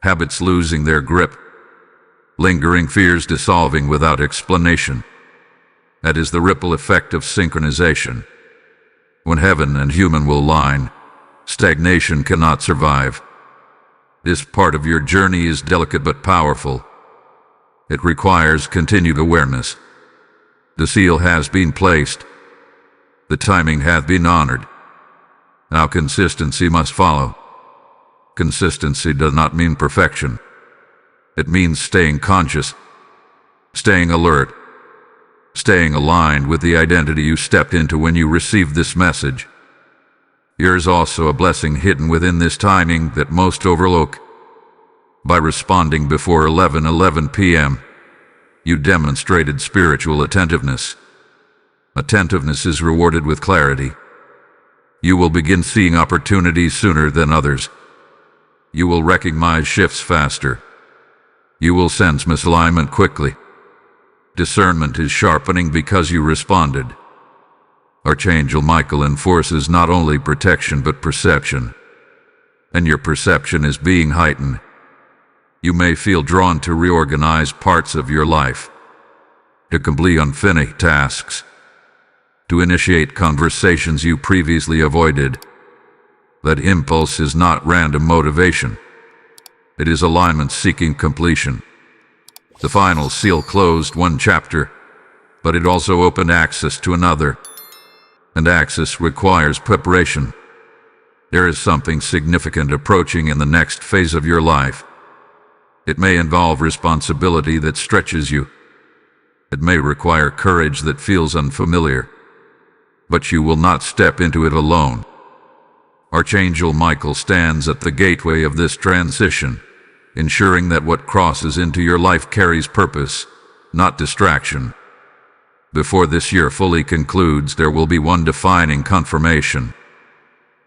Speaker 1: habits losing their grip, lingering fears dissolving without explanation. That is the ripple effect of synchronization. When heaven and human will align, stagnation cannot survive. This part of your journey is delicate but powerful. It requires continued awareness. The seal has been placed. The timing hath been honored. Now consistency must follow. Consistency does not mean perfection. It means staying conscious, staying alert, staying aligned with the identity you stepped into when you received this message. There is also a blessing hidden within this timing that most overlook. By responding before 11:11 p.m., you demonstrated spiritual attentiveness. Attentiveness is rewarded with clarity. You will begin seeing opportunities sooner than others. You will recognize shifts faster. You will sense misalignment quickly. Discernment is sharpening because you responded. Archangel Michael enforces not only protection but perception. And your perception is being heightened. You may feel drawn to reorganize parts of your life, to complete unfinished tasks, to initiate conversations you previously avoided. That impulse is not random motivation. It is alignment seeking completion. The final seal closed one chapter, but it also opened access to another. And access requires preparation. There is something significant approaching in the next phase of your life. It may involve responsibility that stretches you. It may require courage that feels unfamiliar. But you will not step into it alone. Archangel Michael stands at the gateway of this transition, ensuring that what crosses into your life carries purpose, not distraction. Before this year fully concludes, there will be one defining confirmation.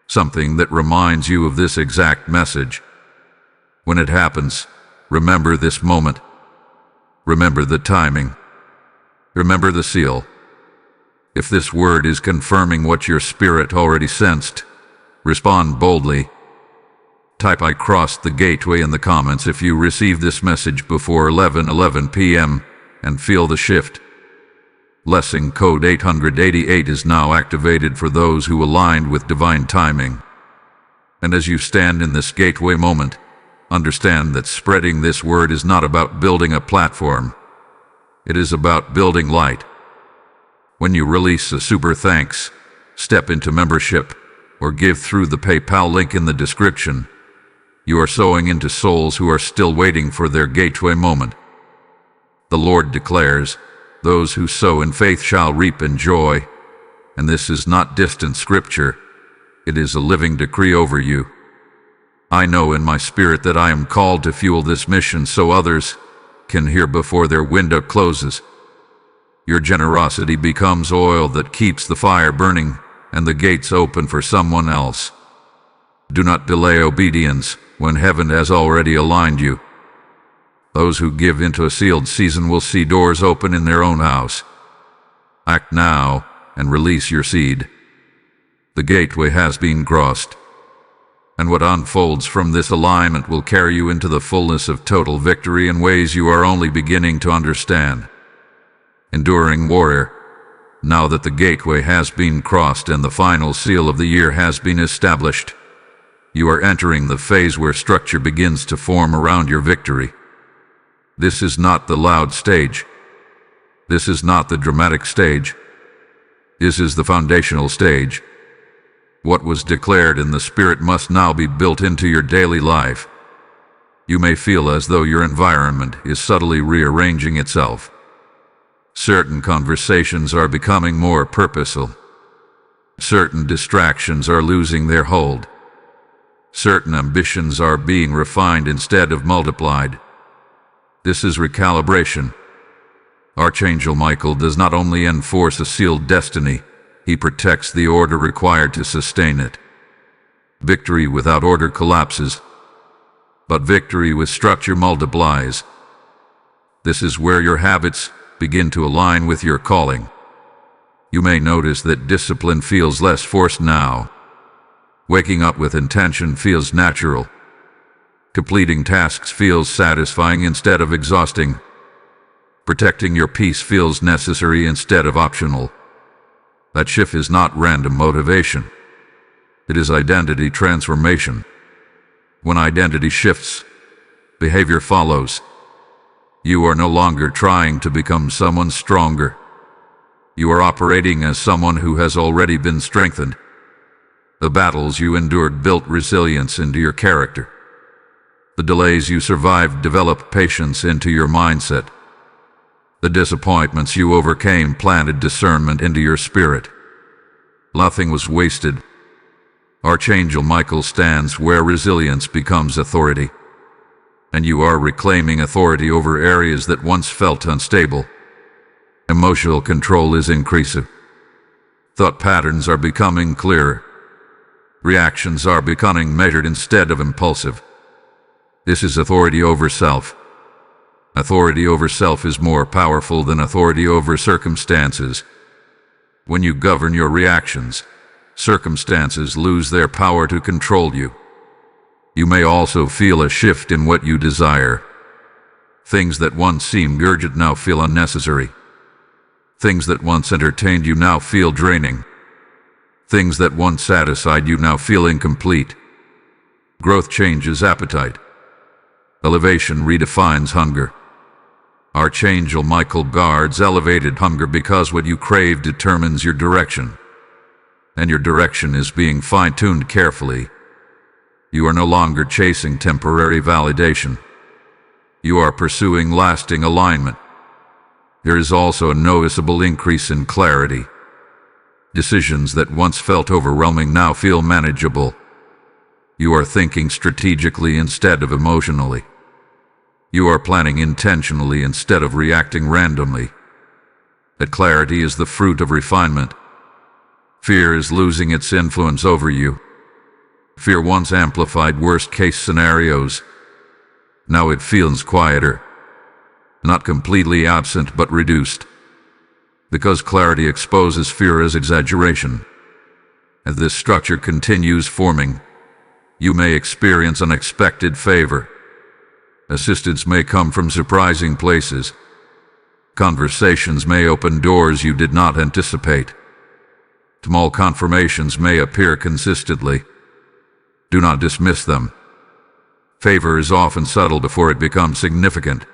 Speaker 1: Something that reminds you of this exact message. When it happens, remember this moment. Remember the timing. Remember the seal. If this word is confirming what your spirit already sensed, respond boldly. Type "I crossed the gateway" in the comments if you receive this message before 11:11 p.m. and feel the shift. Blessing code 888 is now activated for those who aligned with divine timing. And as you stand in this gateway moment, understand that spreading this word is not about building a platform. It is about building light. When you release a super thanks, step into membership, or give through the PayPal link in the description, you are sowing into souls who are still waiting for their gateway moment. The Lord declares, "Those who sow in faith shall reap in joy." And this is not distant scripture. It is a living decree over you. I know in my spirit that I am called to fuel this mission so others can hear before their window closes. Your generosity becomes oil that keeps the fire burning and the gates open for someone else. Do not delay obedience when heaven has already aligned you. Those who give into a sealed season will see doors open in their own house. Act now and release your seed. The gateway has been crossed, and what unfolds from this alignment will carry you into the fullness of total victory in ways you are only beginning to understand. Enduring warrior, now that the gateway has been crossed and the final seal of the year has been established, you are entering the phase where structure begins to form around your victory. This is not the loud stage. This is not the dramatic stage. This is the foundational stage. What was declared in the Spirit must now be built into your daily life. You may feel as though your environment is subtly rearranging itself. Certain conversations are becoming more purposeful. Certain distractions are losing their hold. Certain ambitions are being refined instead of multiplied. This is recalibration. Archangel Michael does not only enforce a sealed destiny, he protects the order required to sustain it. Victory without order collapses, but victory with structure multiplies. This is where your habits begin to align with your calling. You may notice that discipline feels less forced now. Waking up with intention feels natural. Completing tasks feels satisfying instead of exhausting. Protecting your peace feels necessary instead of optional. That shift is not random motivation. It is identity transformation. When identity shifts, behavior follows. You are no longer trying to become someone stronger. You are operating as someone who has already been strengthened. The battles you endured built resilience into your character. The delays you survived developed patience into your mindset. The disappointments you overcame planted discernment into your spirit. Nothing was wasted. Archangel Michael stands where resilience becomes authority. And you are reclaiming authority over areas that once felt unstable. Emotional control is increasing. Thought patterns are becoming clearer. Reactions are becoming measured instead of impulsive. This is authority over self. Authority over self is more powerful than authority over circumstances. When you govern your reactions, circumstances lose their power to control you. You may also feel a shift in what you desire. Things that once seemed urgent now feel unnecessary. Things that once entertained you now feel draining. Things that once satisfied you now feel incomplete. Growth changes appetite. Elevation redefines hunger. Archangel Michael guards elevated hunger because what you crave determines your direction. And your direction is being fine-tuned carefully. You are no longer chasing temporary validation. You are pursuing lasting alignment. There is also a noticeable increase in clarity. Decisions that once felt overwhelming now feel manageable. You are thinking strategically instead of emotionally. You are planning intentionally instead of reacting randomly. That clarity is the fruit of refinement. Fear is losing its influence over you. Fear once amplified worst-case scenarios. Now it feels quieter. Not completely absent, but reduced. Because clarity exposes fear as exaggeration. As this structure continues forming, you may experience unexpected favor. Assistance may come from surprising places. Conversations may open doors you did not anticipate. Small confirmations may appear consistently. Do not dismiss them. Favor is often subtle before it becomes significant.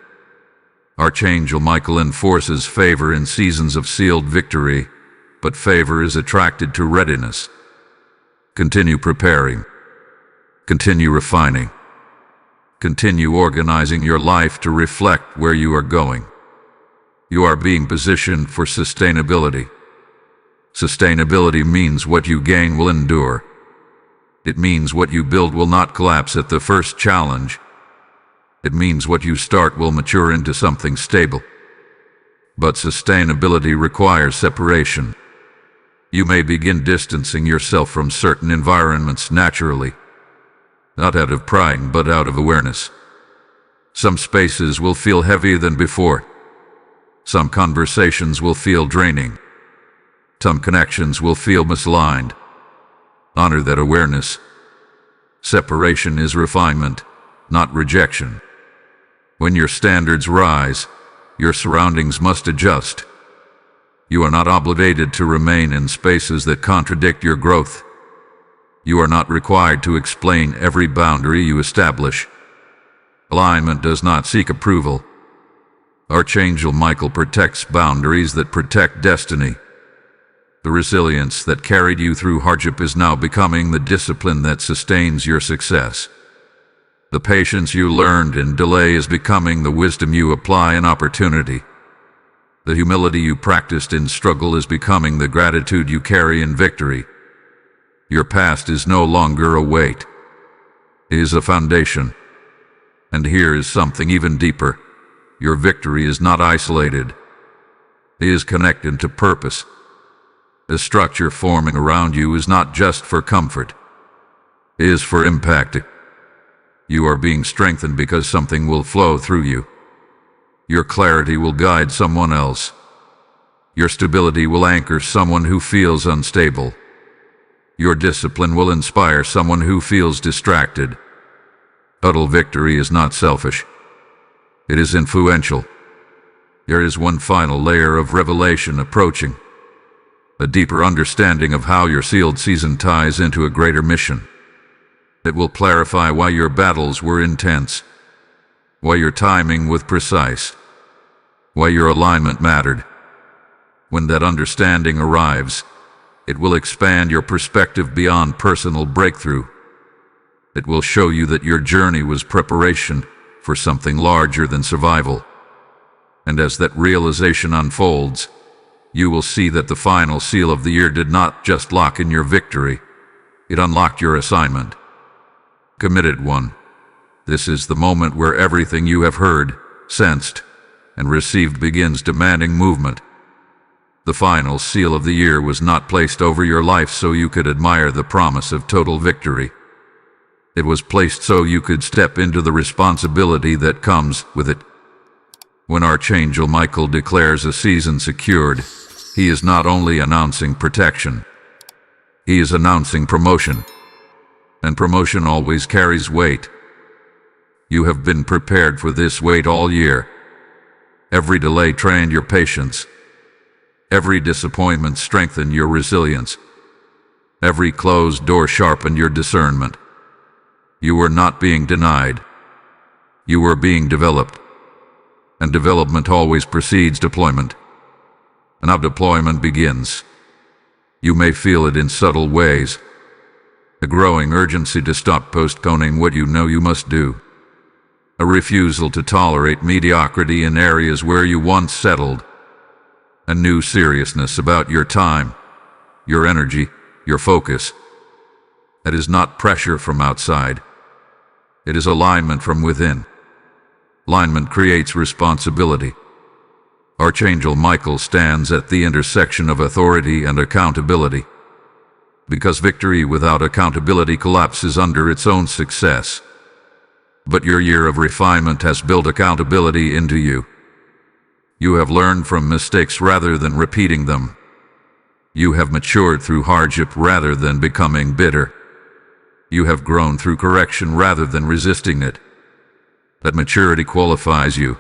Speaker 1: Archangel Michael enforces favor in seasons of sealed victory, but favor is attracted to readiness. Continue preparing. Continue refining. Continue organizing your life to reflect where you are going. You are being positioned for sustainability. Sustainability means what you gain will endure. It means what you build will not collapse at the first challenge. It means what you start will mature into something stable. But sustainability requires separation. You may begin distancing yourself from certain environments naturally. Not out of pride, but out of awareness. Some spaces will feel heavier than before. Some conversations will feel draining. Some connections will feel misaligned. Honor that awareness. Separation is refinement, not rejection. When your standards rise, your surroundings must adjust. You are not obligated to remain in spaces that contradict your growth. You are not required to explain every boundary you establish. Alignment does not seek approval. Archangel Michael protects boundaries that protect destiny. The resilience that carried you through hardship is now becoming the discipline that sustains your success. The patience you learned in delay is becoming the wisdom you apply in opportunity. The humility you practiced in struggle is becoming the gratitude you carry in victory. Your past is no longer a weight. It is a foundation. And here is something even deeper. Your victory is not isolated. It is connected to purpose. The structure forming around you is not just for comfort. It is for impact. You are being strengthened because something will flow through you. Your clarity will guide someone else. Your stability will anchor someone who feels unstable. Your discipline will inspire someone who feels distracted. Total victory is not selfish. It is influential. There is one final layer of revelation approaching. A deeper understanding of how your sealed season ties into a greater mission. It will clarify why your battles were intense, why your timing was precise, why your alignment mattered. When that understanding arrives, it will expand your perspective beyond personal breakthrough. It will show you that your journey was preparation for something larger than survival. And as that realization unfolds, you will see that the final seal of the year did not just lock in your victory, it unlocked your assignment. Committed one. This is the moment where everything you have heard, sensed, and received begins demanding movement. The final seal of the year was not placed over your life so you could admire the promise of total victory. It was placed so you could step into the responsibility that comes with it. When Archangel Michael declares a season secured, he is not only announcing protection, he is announcing promotion. And promotion always carries weight. You have been prepared for this weight all year. Every delay trained your patience. Every disappointment strengthened your resilience. Every closed door sharpened your discernment. You were not being denied. You were being developed. And development always precedes deployment. And now deployment begins. You may feel it in subtle ways. A growing urgency to stop postponing what you know you must do. A refusal to tolerate mediocrity in areas where you once settled. A new seriousness about your time, your energy, your focus. That is not pressure from outside. It is alignment from within. Alignment creates responsibility. Archangel Michael stands at the intersection of authority and accountability. Because victory without accountability collapses under its own success. But your year of refinement has built accountability into you. You have learned from mistakes rather than repeating them. You have matured through hardship rather than becoming bitter. You have grown through correction rather than resisting it. That maturity qualifies you.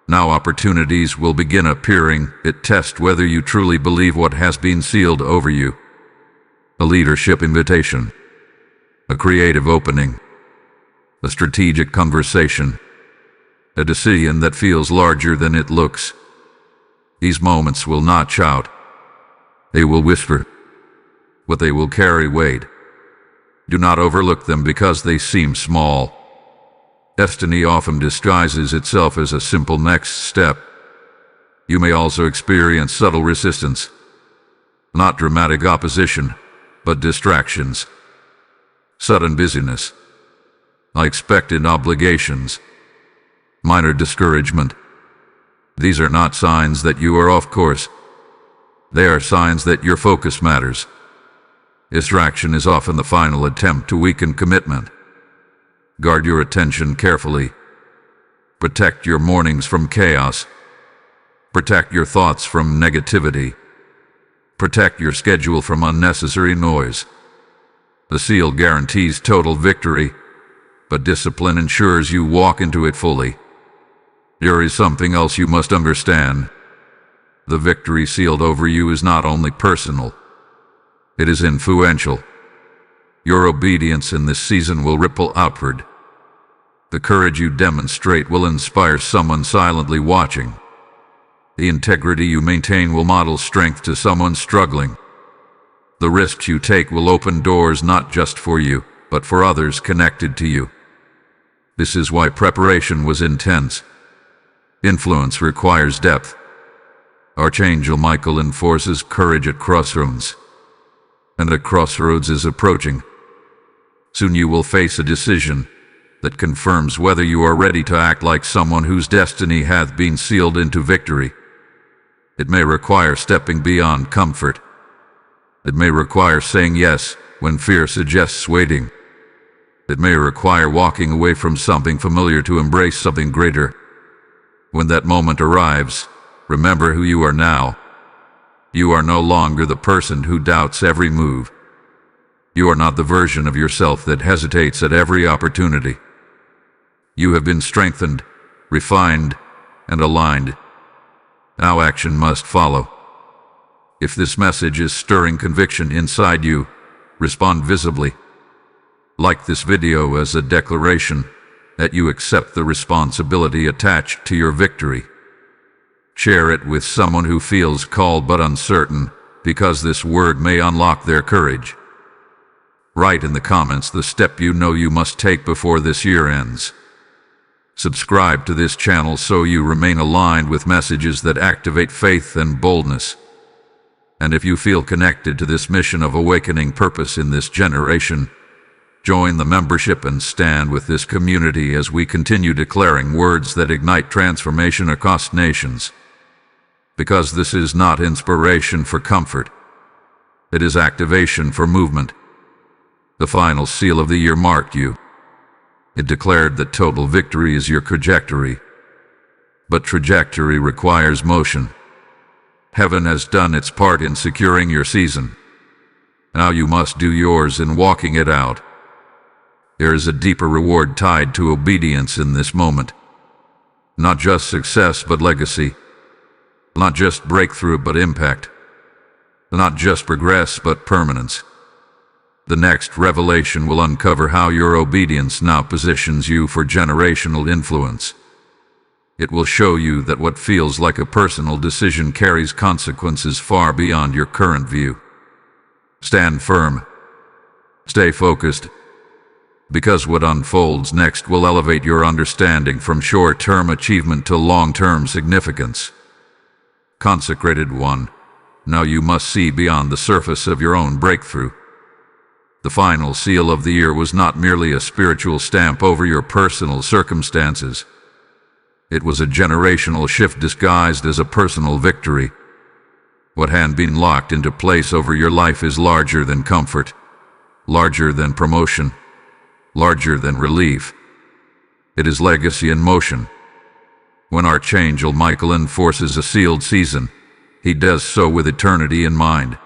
Speaker 1: Now opportunities will begin appearing. It tests whether you truly believe what has been sealed over you. A leadership invitation. A creative opening. A strategic conversation. A decision that feels larger than it looks. These moments will not shout. They will whisper. But they will carry weight. Do not overlook them because they seem small. Destiny often disguises itself as a simple next step. You may also experience subtle resistance. Not dramatic opposition, but distractions. Sudden busyness. Unexpected obligations. Minor discouragement. These are not signs that you are off course. They are signs that your focus matters. Distraction is often the final attempt to weaken commitment. Guard your attention carefully. Protect your mornings from chaos. Protect your thoughts from negativity. Protect your schedule from unnecessary noise. The seal guarantees total victory, but discipline ensures you walk into it fully. There is something else you must understand. The victory sealed over you is not only personal, it is influential. Your obedience in this season will ripple outward. The courage you demonstrate will inspire someone silently watching. The integrity you maintain will model strength to someone struggling. The risks you take will open doors not just for you, but for others connected to you. This is why preparation was intense. Influence requires depth. Archangel Michael enforces courage at crossroads. And a crossroads is approaching. Soon you will face a decision that confirms whether you are ready to act like someone whose destiny hath been sealed into victory. It may require stepping beyond comfort. It may require saying yes when fear suggests waiting. It may require walking away from something familiar to embrace something greater. When that moment arrives, remember who you are now. You are no longer the person who doubts every move. You are not the version of yourself that hesitates at every opportunity. You have been strengthened, refined, and aligned. Now action must follow. If this message is stirring conviction inside you, respond visibly. Like this video as a declaration that you accept the responsibility attached to your victory. Share it with someone who feels called but uncertain, because this word may unlock their courage. Write in the comments the step you know you must take before this year ends. Subscribe to this channel so you remain aligned with messages that activate faith and boldness. And if you feel connected to this mission of awakening purpose in this generation, join the membership and stand with this community as we continue declaring words that ignite transformation across nations. Because this is not inspiration for comfort. It is activation for movement. The final seal of the year marked you. It declared that total victory is your trajectory. but trajectory requires motion. Heaven has done its part in securing your season. Now you must do yours in walking it out. There is a deeper reward tied to obedience in this moment. Not just success, but legacy. Not just breakthrough, but impact. Not just progress, but permanence. The next revelation will uncover how your obedience now positions you for generational influence. It will show you that what feels like a personal decision carries consequences far beyond your current view. Stand firm. Stay focused. Because what unfolds next will elevate your understanding from short-term achievement to long-term significance. Consecrated one, now you must see beyond the surface of your own breakthrough. The final seal of the year was not merely a spiritual stamp over your personal circumstances. It was a generational shift disguised as a personal victory. What had been locked into place over your life is larger than comfort, larger than promotion, larger than relief. It is legacy in motion. When Archangel Michael enforces a sealed season, he does so with eternity in mind.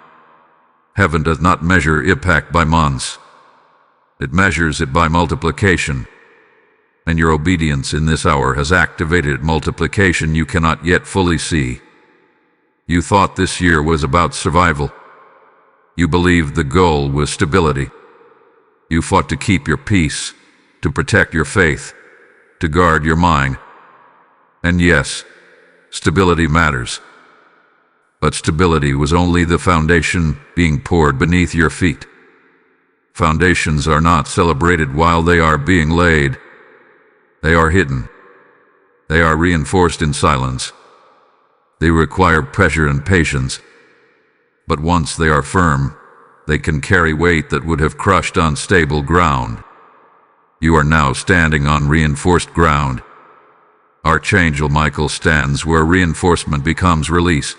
Speaker 1: Heaven does not measure impact by months. It measures it by multiplication. And your obedience in this hour has activated multiplication you cannot yet fully see. You thought this year was about survival. You believed the goal was stability. You fought to keep your peace, to protect your faith, to guard your mind. And yes, stability matters. But stability was only the foundation being poured beneath your feet. Foundations are not celebrated while they are being laid. They are hidden. They are reinforced in silence. They require pressure and patience. But once they are firm, they can carry weight that would have crushed unstable ground. You are now standing on reinforced ground. Archangel Michael stands where reinforcement becomes release.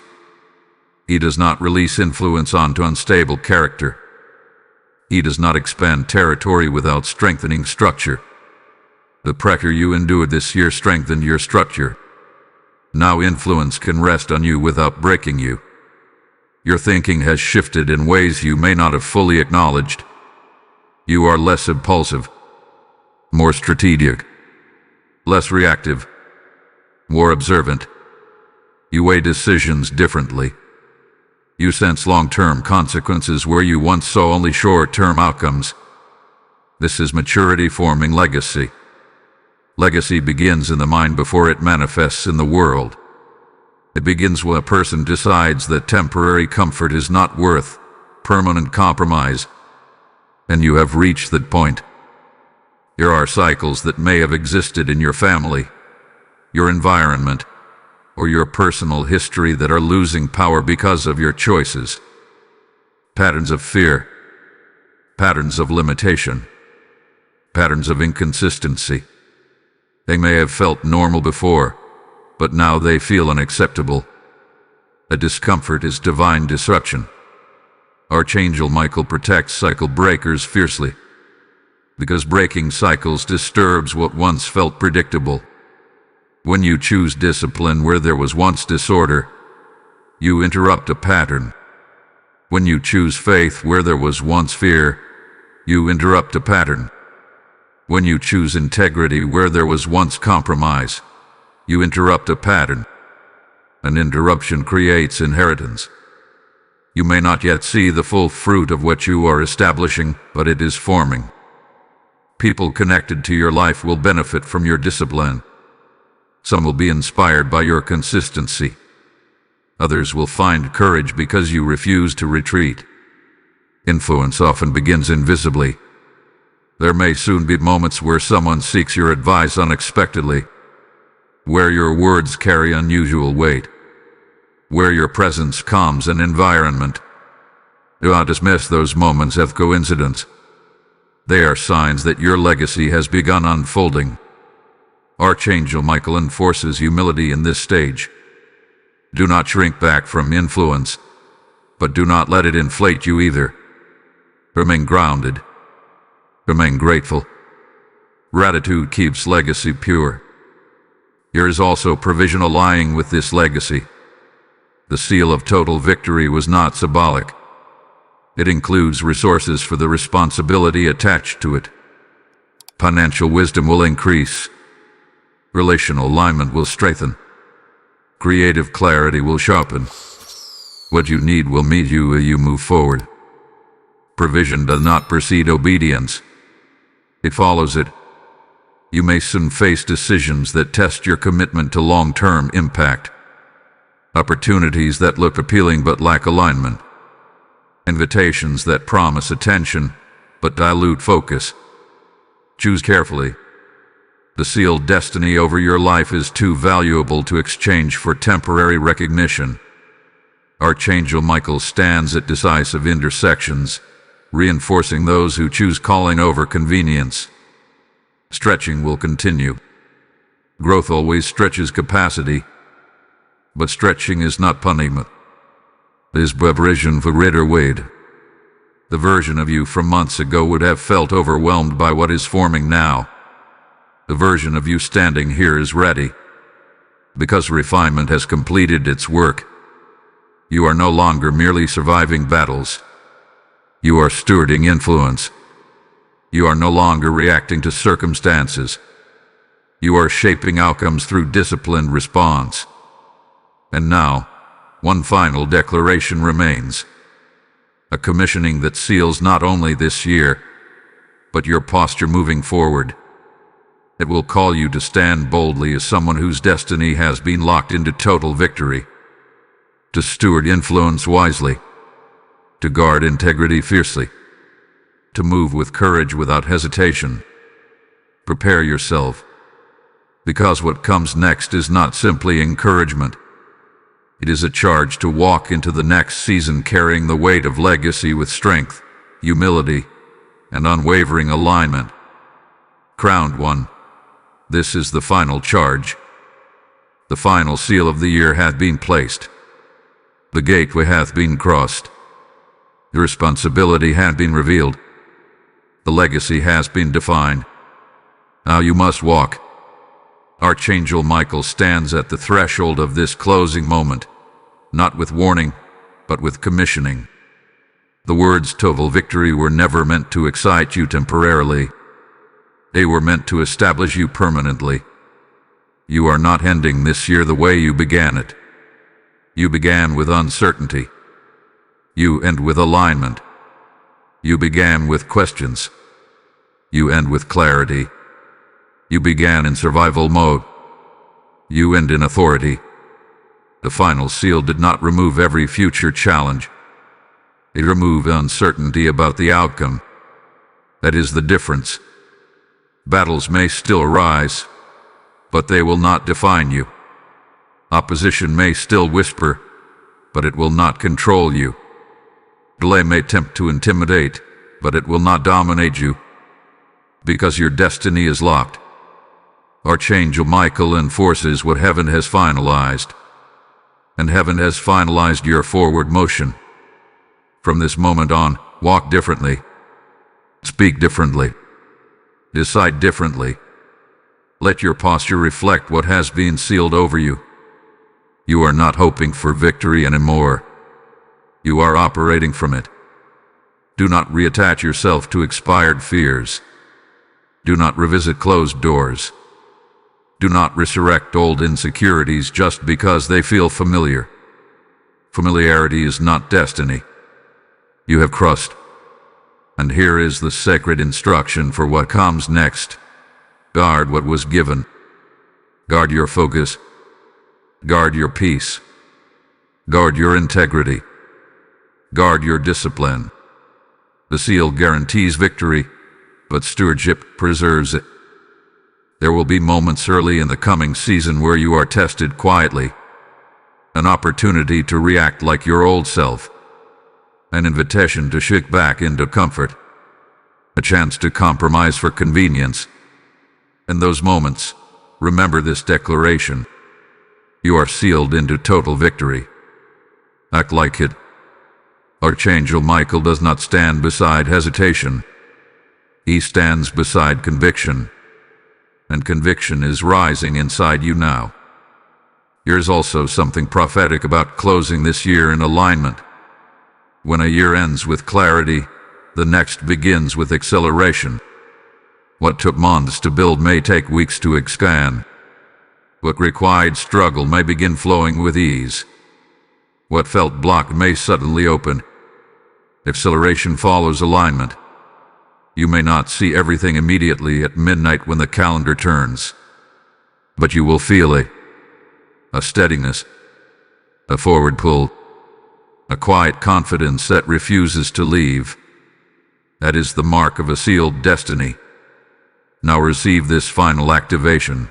Speaker 1: He does not release influence onto unstable character. He does not expand territory without strengthening structure. The pressure you endured this year strengthened your structure. Now influence can rest on you without breaking you. Your thinking has shifted in ways you may not have fully acknowledged. You are less impulsive, more strategic, less reactive, more observant. You weigh decisions differently. You sense long-term consequences where you once saw only short-term outcomes. This is maturity forming legacy. Legacy begins in the mind before it manifests in the world. It begins when a person decides that temporary comfort is not worth permanent compromise. And you have reached that point. There are cycles that may have existed in your family, your environment, or your personal history that are losing power because of your choices. Patterns of fear, patterns of limitation, patterns of inconsistency. They may have felt normal before, but now they feel unacceptable. A discomfort is divine disruption. Archangel Michael protects cycle breakers fiercely, because breaking cycles disturbs what once felt predictable. When you choose discipline where there was once disorder, you interrupt a pattern. When you choose faith where there was once fear, you interrupt a pattern. When you choose integrity where there was once compromise, you interrupt a pattern. An interruption creates inheritance. You may not yet see the full fruit of what you are establishing, but it is forming. People connected to your life will benefit from your discipline. Some will be inspired by your consistency. Others will find courage because you refuse to retreat. Influence often begins invisibly. There may soon be moments where someone seeks your advice unexpectedly, where your words carry unusual weight, where your presence calms an environment. Do not dismiss those moments as coincidence. They are signs that your legacy has begun unfolding. Archangel Michael enforces humility in this stage. Do not shrink back from influence, but do not let it inflate you either. Remain grounded. Remain grateful. Gratitude keeps legacy pure. Here is also provision aligning with this legacy. The seal of total victory was not symbolic. It includes resources for the responsibility attached to it. Financial wisdom will increase. Relational alignment will strengthen. Creative clarity will sharpen. What you need will meet you as you move forward. Provision does not precede obedience. It follows it. You may soon face decisions that test your commitment to long-term impact. Opportunities that look appealing but lack alignment. Invitations that promise attention but dilute focus. Choose carefully. The sealed destiny over your life is too valuable to exchange for temporary recognition. Archangel Michael stands at decisive intersections, reinforcing those who choose calling over convenience. Stretching will continue. Growth always stretches capacity, but stretching is not punishment. It is preparation for greater weight. The version of you from months ago would have felt overwhelmed by what is forming now. The version of you standing here is ready, because refinement has completed its work. You are no longer merely surviving battles. You are stewarding influence. You are no longer reacting to circumstances. You are shaping outcomes through disciplined response. And now, one final declaration remains. A commissioning that seals not only this year, but your posture moving forward. It will call you to stand boldly as someone whose destiny has been locked into total victory. To steward influence wisely. To guard integrity fiercely. To move with courage without hesitation. Prepare yourself. Because what comes next is not simply encouragement. It is a charge to walk into the next season carrying the weight of legacy with strength, humility, and unwavering alignment. Crowned one. This is the final charge. The final seal of the year hath been placed. The gateway hath been crossed. The responsibility hath been revealed. The legacy has been defined. Now you must walk. Archangel Michael stands at the threshold of this closing moment, not with warning, but with commissioning. The words total victory were never meant to excite you temporarily. They were meant to establish you permanently. You are not ending this year the way you began it. You began with uncertainty. You end with alignment. You began with questions. You end with clarity. You began in survival mode. You end in authority. The final seal did not remove every future challenge. It removed uncertainty about the outcome. That is the difference. Battles may still arise, but they will not define you. Opposition may still whisper, but it will not control you. Delay may tempt to intimidate, but it will not dominate you, because your destiny is locked. Archangel Michael enforces what heaven has finalized, and heaven has finalized your forward motion. From this moment on, walk differently, speak differently, decide differently. Let your posture reflect what has been sealed over you. You are not hoping for victory anymore. You are operating from it. Do not reattach yourself to expired fears. Do not revisit closed doors. Do not resurrect old insecurities just because they feel familiar. Familiarity is not destiny. You have crossed. And here is the sacred instruction for what comes next. Guard what was given. Guard your focus. Guard your peace. Guard your integrity. Guard your discipline. The seal guarantees victory, but stewardship preserves it. There will be moments early in the coming season where you are tested quietly. An opportunity to react like your old self. An invitation to shift back into comfort. A chance to compromise for convenience. In those moments, remember this declaration. You are sealed into total victory. Act like it. Archangel Michael does not stand beside hesitation. He stands beside conviction. and conviction is rising inside you now. There's also something prophetic about closing this year in alignment. When a year ends with clarity, the next begins with acceleration. What took months to build may take weeks to expand. What required struggle may begin flowing with ease. What felt blocked may suddenly open. Acceleration follows alignment. You may not see everything immediately at midnight when the calendar turns, but you will feel a steadiness, a forward pull, a quiet confidence that refuses to leave. That is the mark of a sealed destiny. Now receive this final activation.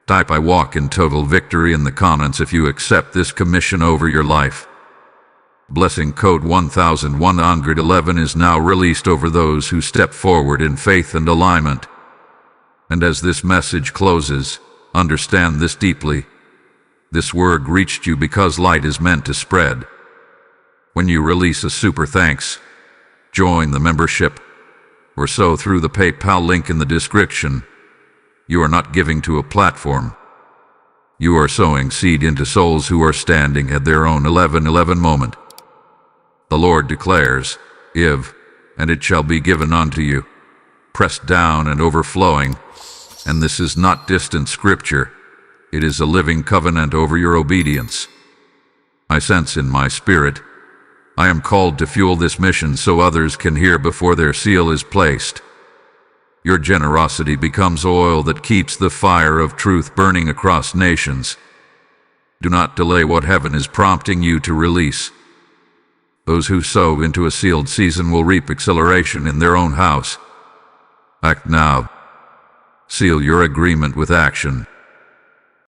Speaker 1: Type "I walk in total victory" in the comments if you accept this commission over your life. Blessing code 1111 is now released over those who step forward in faith and alignment. And as this message closes, understand this deeply. This word reached you because light is meant to spread. When you release a super thanks, join the membership, or sow through the PayPal link in the description, you are not giving to a platform. You are sowing seed into souls who are standing at their own 11:11 moment. The Lord declares, "Give, and it shall be given unto you, pressed down and overflowing." And this is not distant scripture. It is a living covenant over your obedience. I sense in my spirit, I am called to fuel this mission so others can hear before their seal is placed. Your generosity becomes oil that keeps the fire of truth burning across nations. Do not delay what heaven is prompting you to release. Those who sow into a sealed season will reap acceleration in their own house. Act now. Seal your agreement with action.